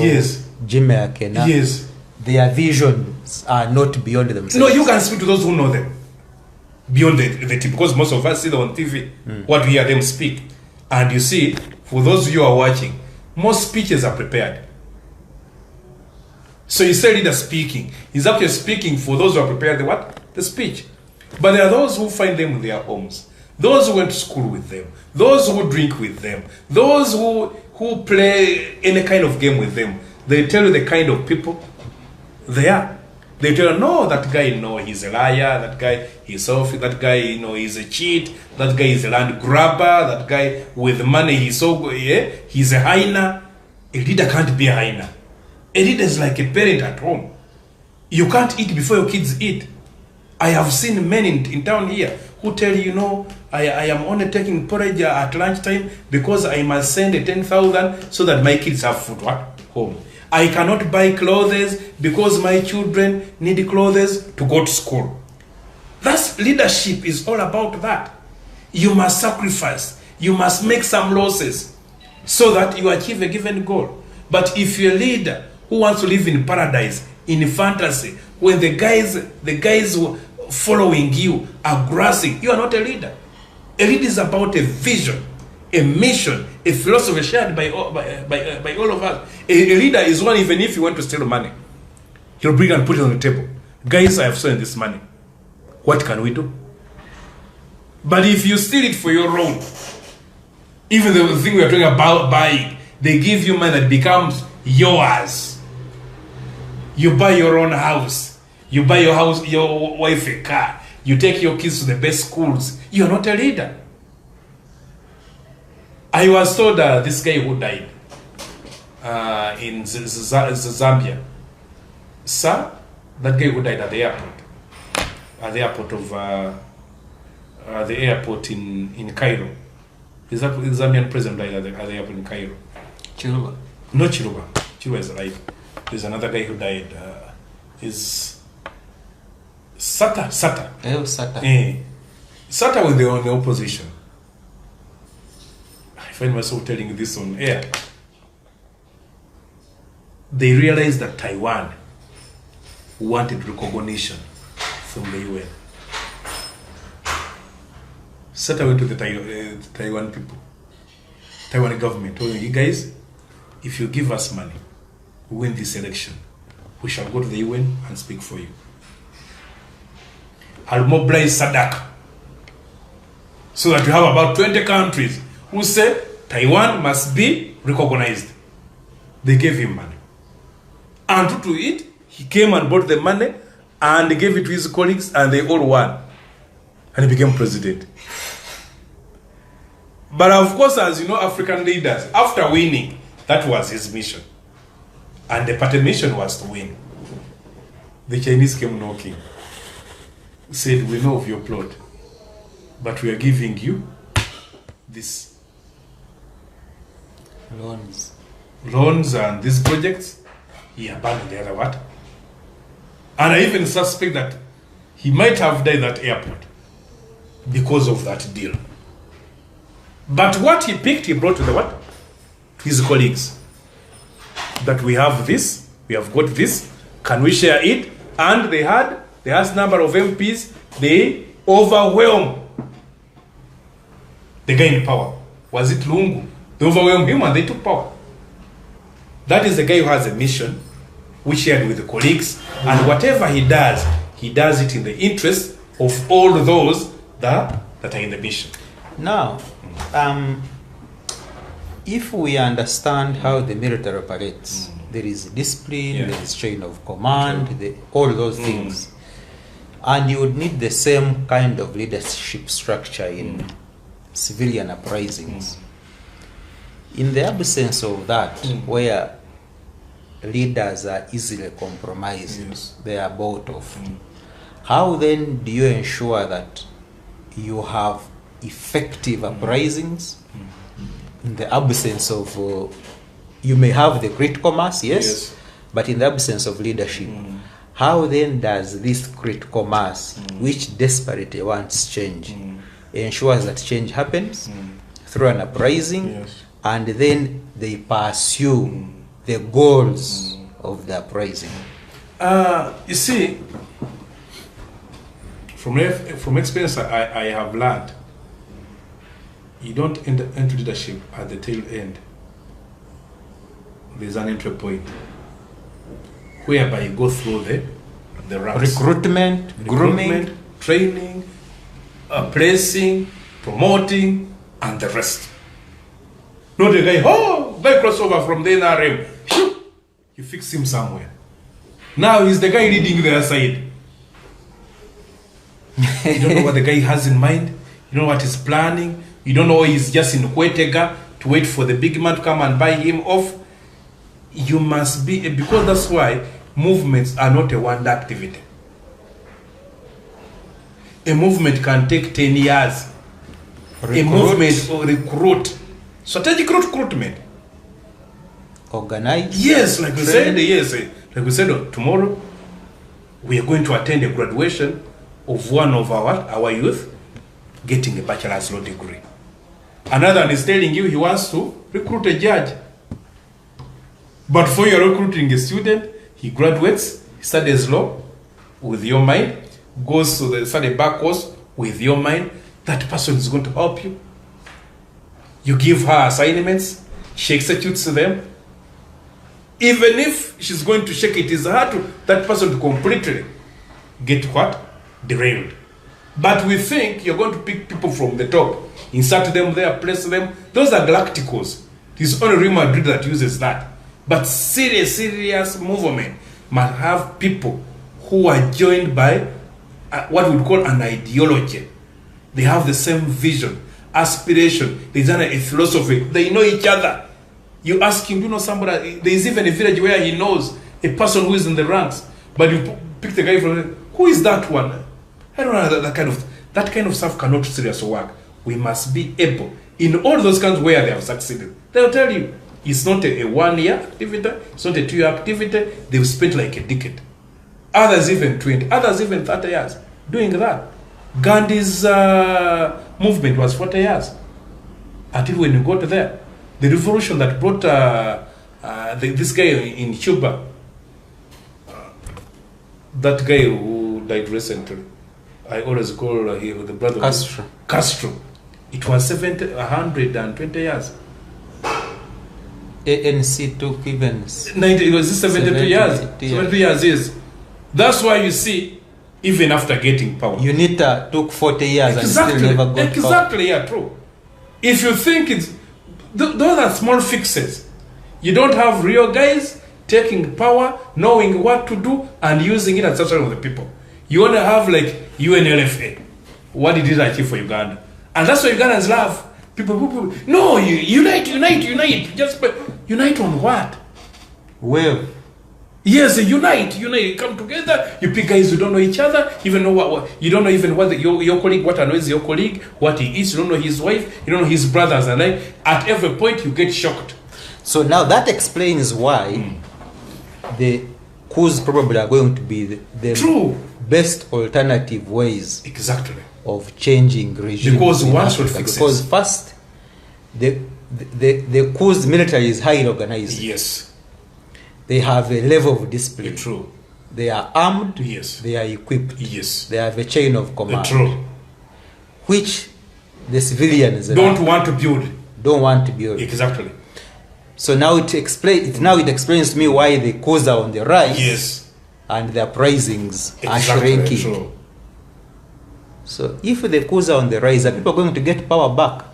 Jimmy Akena, their visions are not beyond themselves. No, you can speak to those who know them. Beyond the team, because most of us see them on TV, what we hear them speak. And you see, for those of you who are watching, most speeches are prepared. So you say leader speaking. He's actually speaking for those who are prepared the speech. But there are those who find them in their homes. Those who went to school with them. Those who drink with them. Those who play any kind of game with them. They tell you the kind of people they are. They tell you, no, that guy, he's a liar. That guy, he's selfish. That guy, he's a cheat. That guy is a land grabber. That guy with money, he's a hyena. A leader can't be a hyena. A leader is like a parent at home. You can't eat before your kids eat. I have seen men in town here who tell you, I am only taking porridge at lunchtime because I must send 10,000 so that my kids have food at home. I cannot buy clothes because my children need clothes to go to school. That's leadership is all about that. You must sacrifice. You must make some losses so that you achieve a given goal. But if you're a leader who wants to live in paradise, in fantasy, when the guys following you are grasping. You are not a leader. A leader is about a vision, a mission, a philosophy shared by all of us. A leader is one, even if you want to steal money, he'll bring and put it on the table. Guys, I have stolen this money. What can we do? But if you steal it for your own, even the thing we are talking about buying, they give you money that becomes yours. You buy your own house. You buy your wife a car. You take your kids to the best schools. You are not a leader. I was told this guy who died in Zambia. Sir, that guy who died at the airport in Cairo. Is that the Zambian president died at the airport in Cairo? Chiluba. No, Chiluba. Chiluba is alive. There's another guy who died. Is Sata. Oh, Sata. Sata was on the opposition. I find myself telling you this on air. They realized that Taiwan wanted recognition from the UN. Sata went to the Taiwan people, Taiwan government, told you guys, if you give us money, we win this election, we shall go to the UN and speak for you. I'll mobilize SADC so that you have about 20 countries who say Taiwan must be recognized. They gave him money. And true to it, he came and bought the money and gave it to his colleagues and they all won. And he became president. But of course, as you know, African leaders, after winning, that was his mission. And the party mission was to win. The Chinese came knocking, said, we know of your plot, but we are giving you this. Loans and these projects. He abandoned the other what? And I even suspect that he might have died at airport because of that deal. But what he picked, he brought to the what? To his colleagues. That we have this, we have got this, can we share it? And they had the highest number of MPs, they overwhelmed the guy in power. Was it Lungu? They overwhelmed him and they took power. That is the guy who has a mission, we shared with the colleagues, and whatever he does it in the interest of all those that are in the mission. Now, if we understand how the military operates, there is discipline, there is chain of command, all those things. And you would need the same kind of leadership structure in civilian uprisings. In the absence of that, where leaders are easily compromised, they are bought off. How then do you ensure that you have effective uprisings in the absence of, you may have the critical mass, yes, but in the absence of leadership? How then does this critical mass, which desperately wants change, ensures that change happens through an uprising, and then they pursue the goals of the uprising? You see, from experience I have learned, you don't enter leadership at the tail end. There's an entry point whereby you go through the ranks. Recruitment, grooming, training, placing, promoting, and the rest. Not a guy, guy crossover from the NRM. You fix him somewhere. Now he's the guy leading the other side. You don't know what the guy has in mind. You don't know what he's planning. You don't know he's just in Kwetega to wait for the big man to come and buy him off. You must be, because that's why movements are not a one-day activity. A movement can take 10 years. A movement or recruit. Strategic recruitment. Organize. Yes, like we said, like we said, tomorrow we are going to attend a graduation of one of our youth getting a bachelor's law degree. Another one is telling you he wants to recruit a judge. But for you're recruiting a student, he graduates, he studies law with your mind, goes to the study back course with your mind, that person is going to help you. You give her assignments, she executes them. Even if she's going to shake it is hard to that person to completely get what? Derailed. But we think you're going to pick people from the top, insert them there, place them. Those are galacticals. It's only Real Madrid that uses that. But serious movement must have people who are joined by what we would call an ideology. They have the same vision, aspiration. There's a philosophy. They know each other. You ask him, do you know somebody? There is even a village where he knows a person who is in the ranks. But you pick the guy from, who is that one? I don't know, that kind of stuff cannot seriously work. We must be able, in all those countries where they have succeeded, they'll tell you, it's not a 1 year activity, it's not a 2 year activity, they've spent like a decade. Others even 20, others even 30 years doing that. Gandhi's movement was 40 years. Until when you got there, the revolution that brought this guy in Cuba, that guy who died recently, I always call him the brother Castro. It was 120 years. ANC took even 90, it was 72 years. 72 years is. That's why you see, even after getting power, UNITA took 40 years and still never got power. Exactly, yeah, true. If you think it's those are small fixes. You don't have real guys taking power, knowing what to do, and using it as suffering of the people. You want to have like UNLFA. What did it achieve for Uganda? And that's what Ugandans love. People, no, unite. Just unite on what? Well, yes, unite. Come together. You pick guys who don't know each other. Even know what you don't know even what your colleague, what annoys your colleague, what he eats. You don't know his wife. You don't know his brothers, and at every point you get shocked. So now that explains why the coups probably are going to be the true best alternative ways exactly of changing regimes. Because one should fix it. Because first, the coups military is highly organized. Yes. They have a level of discipline. True. They are armed. Yes. They are equipped. Yes. They have a chain of command. True. Which the civilians don't want to build. Don't want to build. Exactly. So now it explains to me why the coups are on the rise. Yes. And the uprisings are shrinking. True. So if the coups are on the rise, are people going to get power back?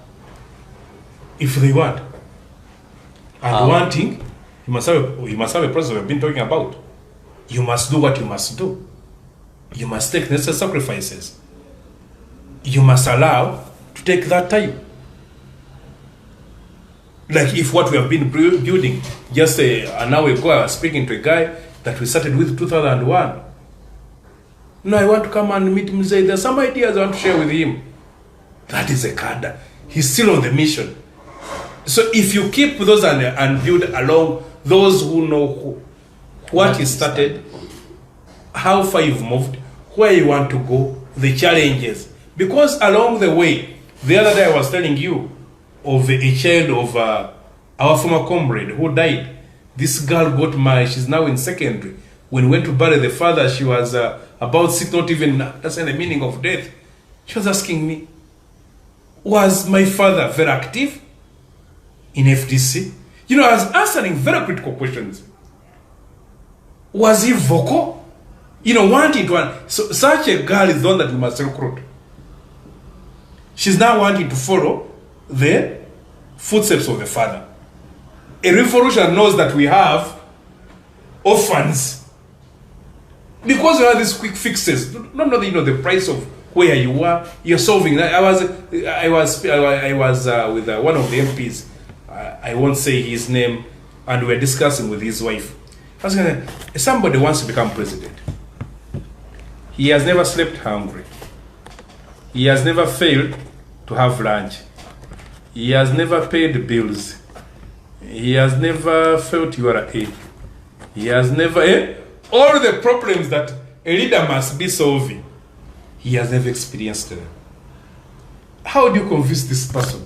If they want. And wanting, you must have a process we've been talking about. You must do what you must do. You must take necessary sacrifices. You must allow to take that time. Like if what we have been building, just an hour ago I was speaking to a guy that we started with 2001. No, I want to come and meet him and say, there's some ideas I want to share with him. That is a cadre. He's still on the mission. So if you keep those and build along those who know what he started, how far you've moved, where you want to go, the challenges. Because along the way, the other day I was telling you of a child of our former comrade who died. This girl got married, she's now in secondary. When we went to bury the father, she was about 6, not even understanding the meaning of death. She was asking me, was my father very active in FDC? You know, I was answering very critical questions. Was he vocal? You know, wanting to... So such a girl is the one that we must recruit. She's now wanting to follow the footsteps of the father. A revolution knows that we have orphans. Because you have these quick fixes, not the price of where you are, you're solving. I was with one of the MPs. I won't say his name, and we were discussing with his wife. I was going to, somebody wants to become president. He has never slept hungry. He has never failed to have lunch. He has never paid bills. He has never felt you are aid. He has never... all the problems that a leader must be solving, he has never experienced them. How do you convince this person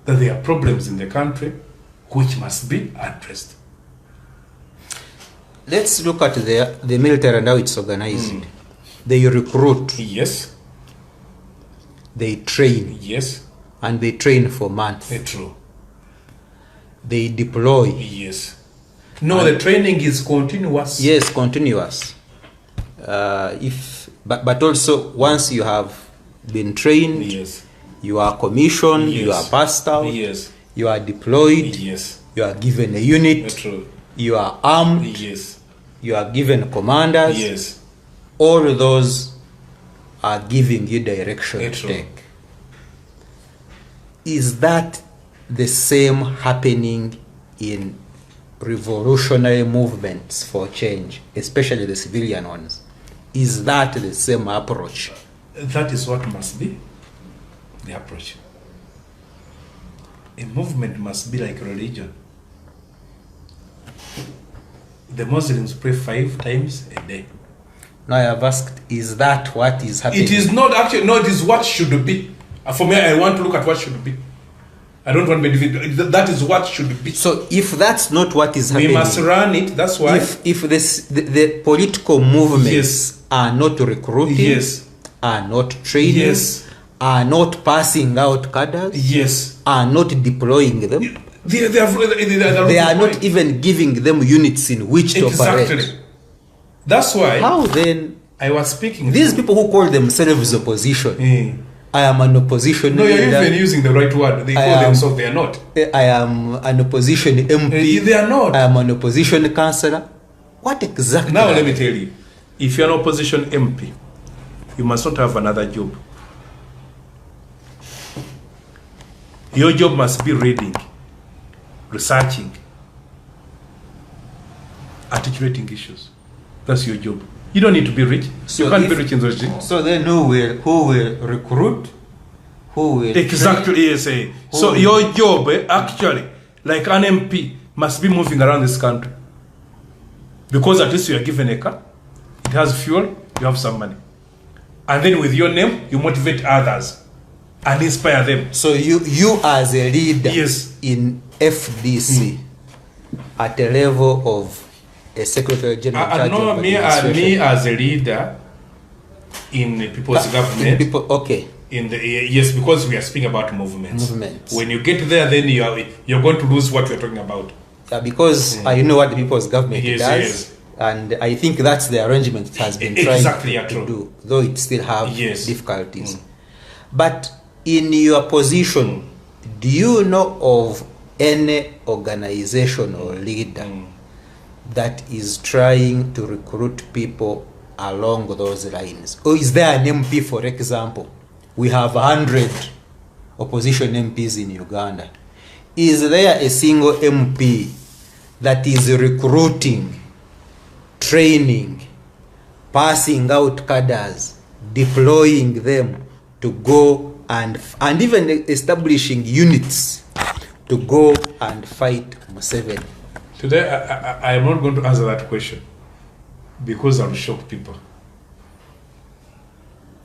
that there are problems in the country which must be addressed. Let's look at the military and how it's organized. They recruit, Yes, they train, yes, and they train for months. true. They deploy. Yes. No, the training is continuous. Yes, continuous. But also once you have been trained, Yes. you are commissioned, you are Yes. passed out, Yes. you are deployed, Yes. you are given a unit, True. you are armed, Yes. you are given commanders. Yes. All those are giving you direction to True. take. Is that the same happening in revolutionary movements for change, especially the civilian ones? Is that the same approach? That is what must be the approach. A movement must be like a religion. The Muslims pray 5 times a day. Now I have asked, is that what is happening? It is not actually, no, it is what should be. For me, I want to look at what should be. I don't want to be, that is what should be. So if that's not what is happening, We must run it, that's why. if the political movements Yes. are not recruiting, Yes. are not training, Yes. are not passing out cadres, Yes. are not deploying them, they are not even giving them units in which to operate. Exactly. That's why How then, I was speaking. these people who call themselves opposition, Eh. I am an opposition No, you're leader, even using the right word. They I call am- themselves, they are not. I am an opposition MP, They are not. I am an opposition councillor. What exactly? Now are let me they? tell you, if you're an opposition MP, you must not have another job. Your job must be reading, researching, articulating issues. That's your job. You don't need to be rich. So you can't be if- rich in those things. So then who will recruit? Who will Exactly, yes. So Who- your job, actually, like an MP, must be moving around this country. Because at least you are given a car, it has fuel, you have some money. And then with your name, you motivate others and inspire them. So you as a leader Yes. in FDC at a level of a secretary general charge No, of me administration. as a leader in the people's government. People, okay. In the yes, because we are speaking about movements. Movements. When you get there, then you're going to lose what we're talking about. Because I know what the people's government Yes, does, yes. and I think that's the arrangement it has been Exactly, trying yeah, to true. do, though it still have Yes. difficulties. But in your position, do you know of any organization or leader that is trying to recruit people along those lines? Or is there an MP, for example? We have 100 opposition MPs in Uganda. Is there a single MP that is recruiting, training, passing out cadres, deploying them to go and even establishing units to go and fight Museveni? Today, I am not going to answer that question because I'll shock people.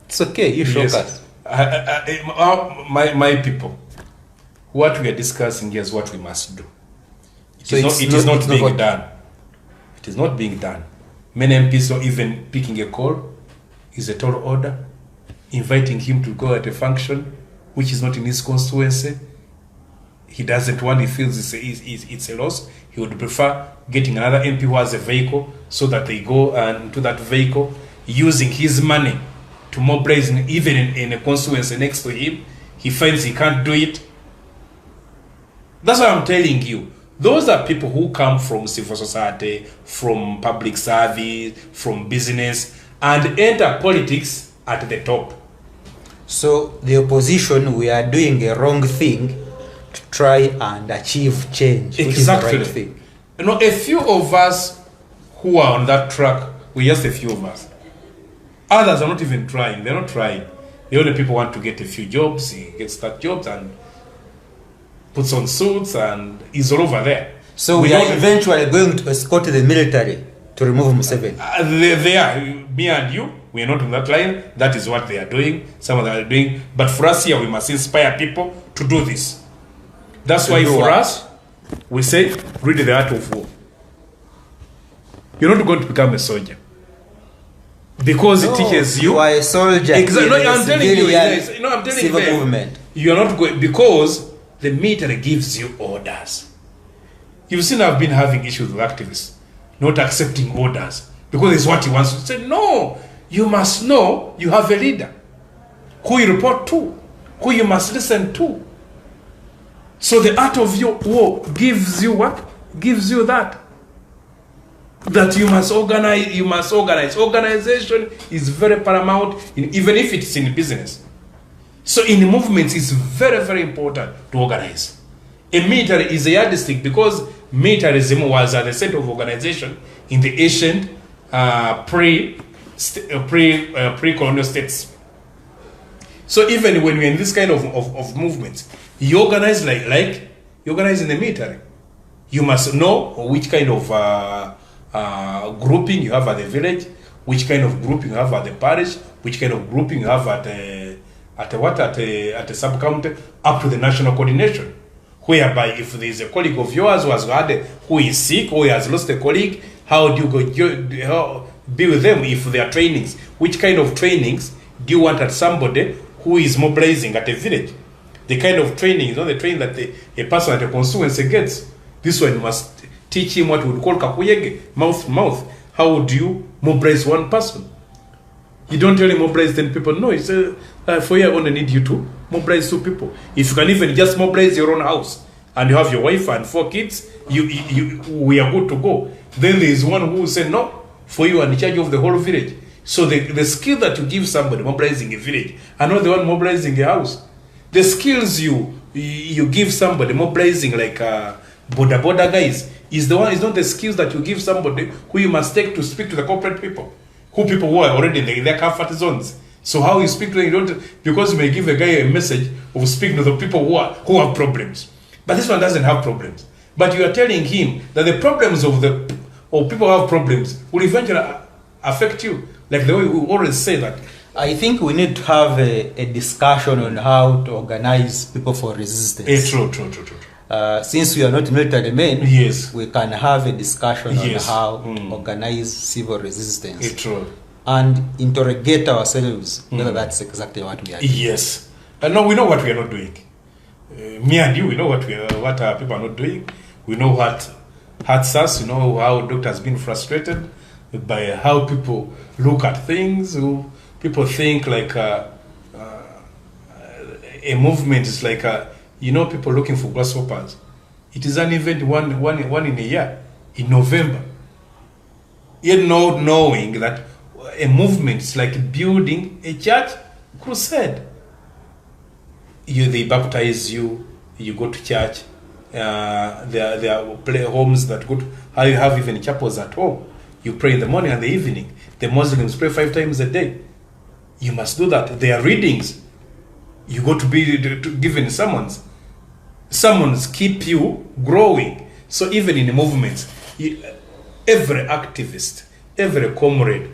It's okay, you shock Yes. us. My people, what we are discussing here is what we must do. So It it's is not- not it's not being what- done. It is not being done. Many MPs are even picking a call, is a tall order, inviting him to go at a function which is not in his constituency. He doesn't want, he feels it's a loss. He would prefer getting another MP who has a vehicle so that they go into that vehicle using his money to mobilize even in a constituency next to him. He finds he can't do it. That's what I'm telling you. Those are people who come from civil society, from public service, from business, and enter politics at the top. So the opposition, we are doing a wrong thing to try and achieve change, which is the Exactly. right thing. You know, a few of us who are on that track, we just a few of us. Others are not even trying. They're not trying. The only people want to get a few jobs. He gets that jobs and puts on suits and is all over there. So we are eventually going to escort the military to remove Museveni. They are, me and you, we are not on that line. That is what they are doing. Some of them are doing. But for us here, we must inspire people to do this. That's why do for what? us, We say, read The Art of War. You're not going to become a soldier. Because it teaches you. You are a soldier. Exactly. No, I'm telling you. I'm telling civil you. movement. You are not going, because the military gives you orders. You've seen I've been having issues with activists not accepting orders because it's what he wants to say. No, you must know you have a leader who you report to, who you must listen to. So the art of your war gives you what? Gives you that. That you must organize, Organization is very paramount, even if it's in business. So in movements, it's very, very important to organize. A military is a yardstick because militarism was at the center of organization in the ancient pre-colonial states. So even when we're in this kind of movements, you organize like you organize in the military. You must know which kind of grouping you have at the village, which kind of grouping you have at the parish, which kind of grouping you have at the sub-county, up to the national coordination. Whereby if there is a colleague of yours who is sick or has lost a colleague, how do you go be with them if there are trainings? Which kind of trainings do you want at somebody who is mobilizing at a village? The kind of training, the training that a person at a constituency gets. This one you must teach him what we would call kakuyege, mouth to mouth. How would you mobilize one person? You don't really mobilize 10 people. No, it's for you, I only need you to mobilize 2 people. If you can even just mobilize your own house and you have your wife and 4 kids, we are good to go. Then there is one who will say, no, for you are in charge of the whole village. So the skill that you give somebody mobilizing a village and not the one mobilizing a house. The skills you give somebody mobilizing like boda guys is not the skills that you give somebody who you must take to speak to the corporate people. People who are already in their comfort zones. So how you speak to them, because you may give a guy a message of speaking to the people who have problems. But this one doesn't have problems. But you are telling him that the problems of people who have problems will eventually affect you. Like the way we always say that. I think we need to have a discussion on how to organize people for resistance. True. Since we are not military men, yes, we can have a discussion on how organize civil resistance. True. And interrogate ourselves whether that's exactly what we are doing. Yes. No, we know what we are not doing. Me and you, we know what our people are not doing. We know what hurts us. You know how Doctor has been frustrated by how people look at things. People think like a movement is like people looking for grasshoppers. It is an event one in a year, in November. Yet not knowing that a movement is like building a church crusade. They baptize you, you go to church. There are homes that go to, how you have even chapels at home. You pray in the morning and the evening. The Muslims pray 5 times a day. You must do that. There are readings. You go to be given summons. Summons keep you growing. So even in the movements, every activist, every comrade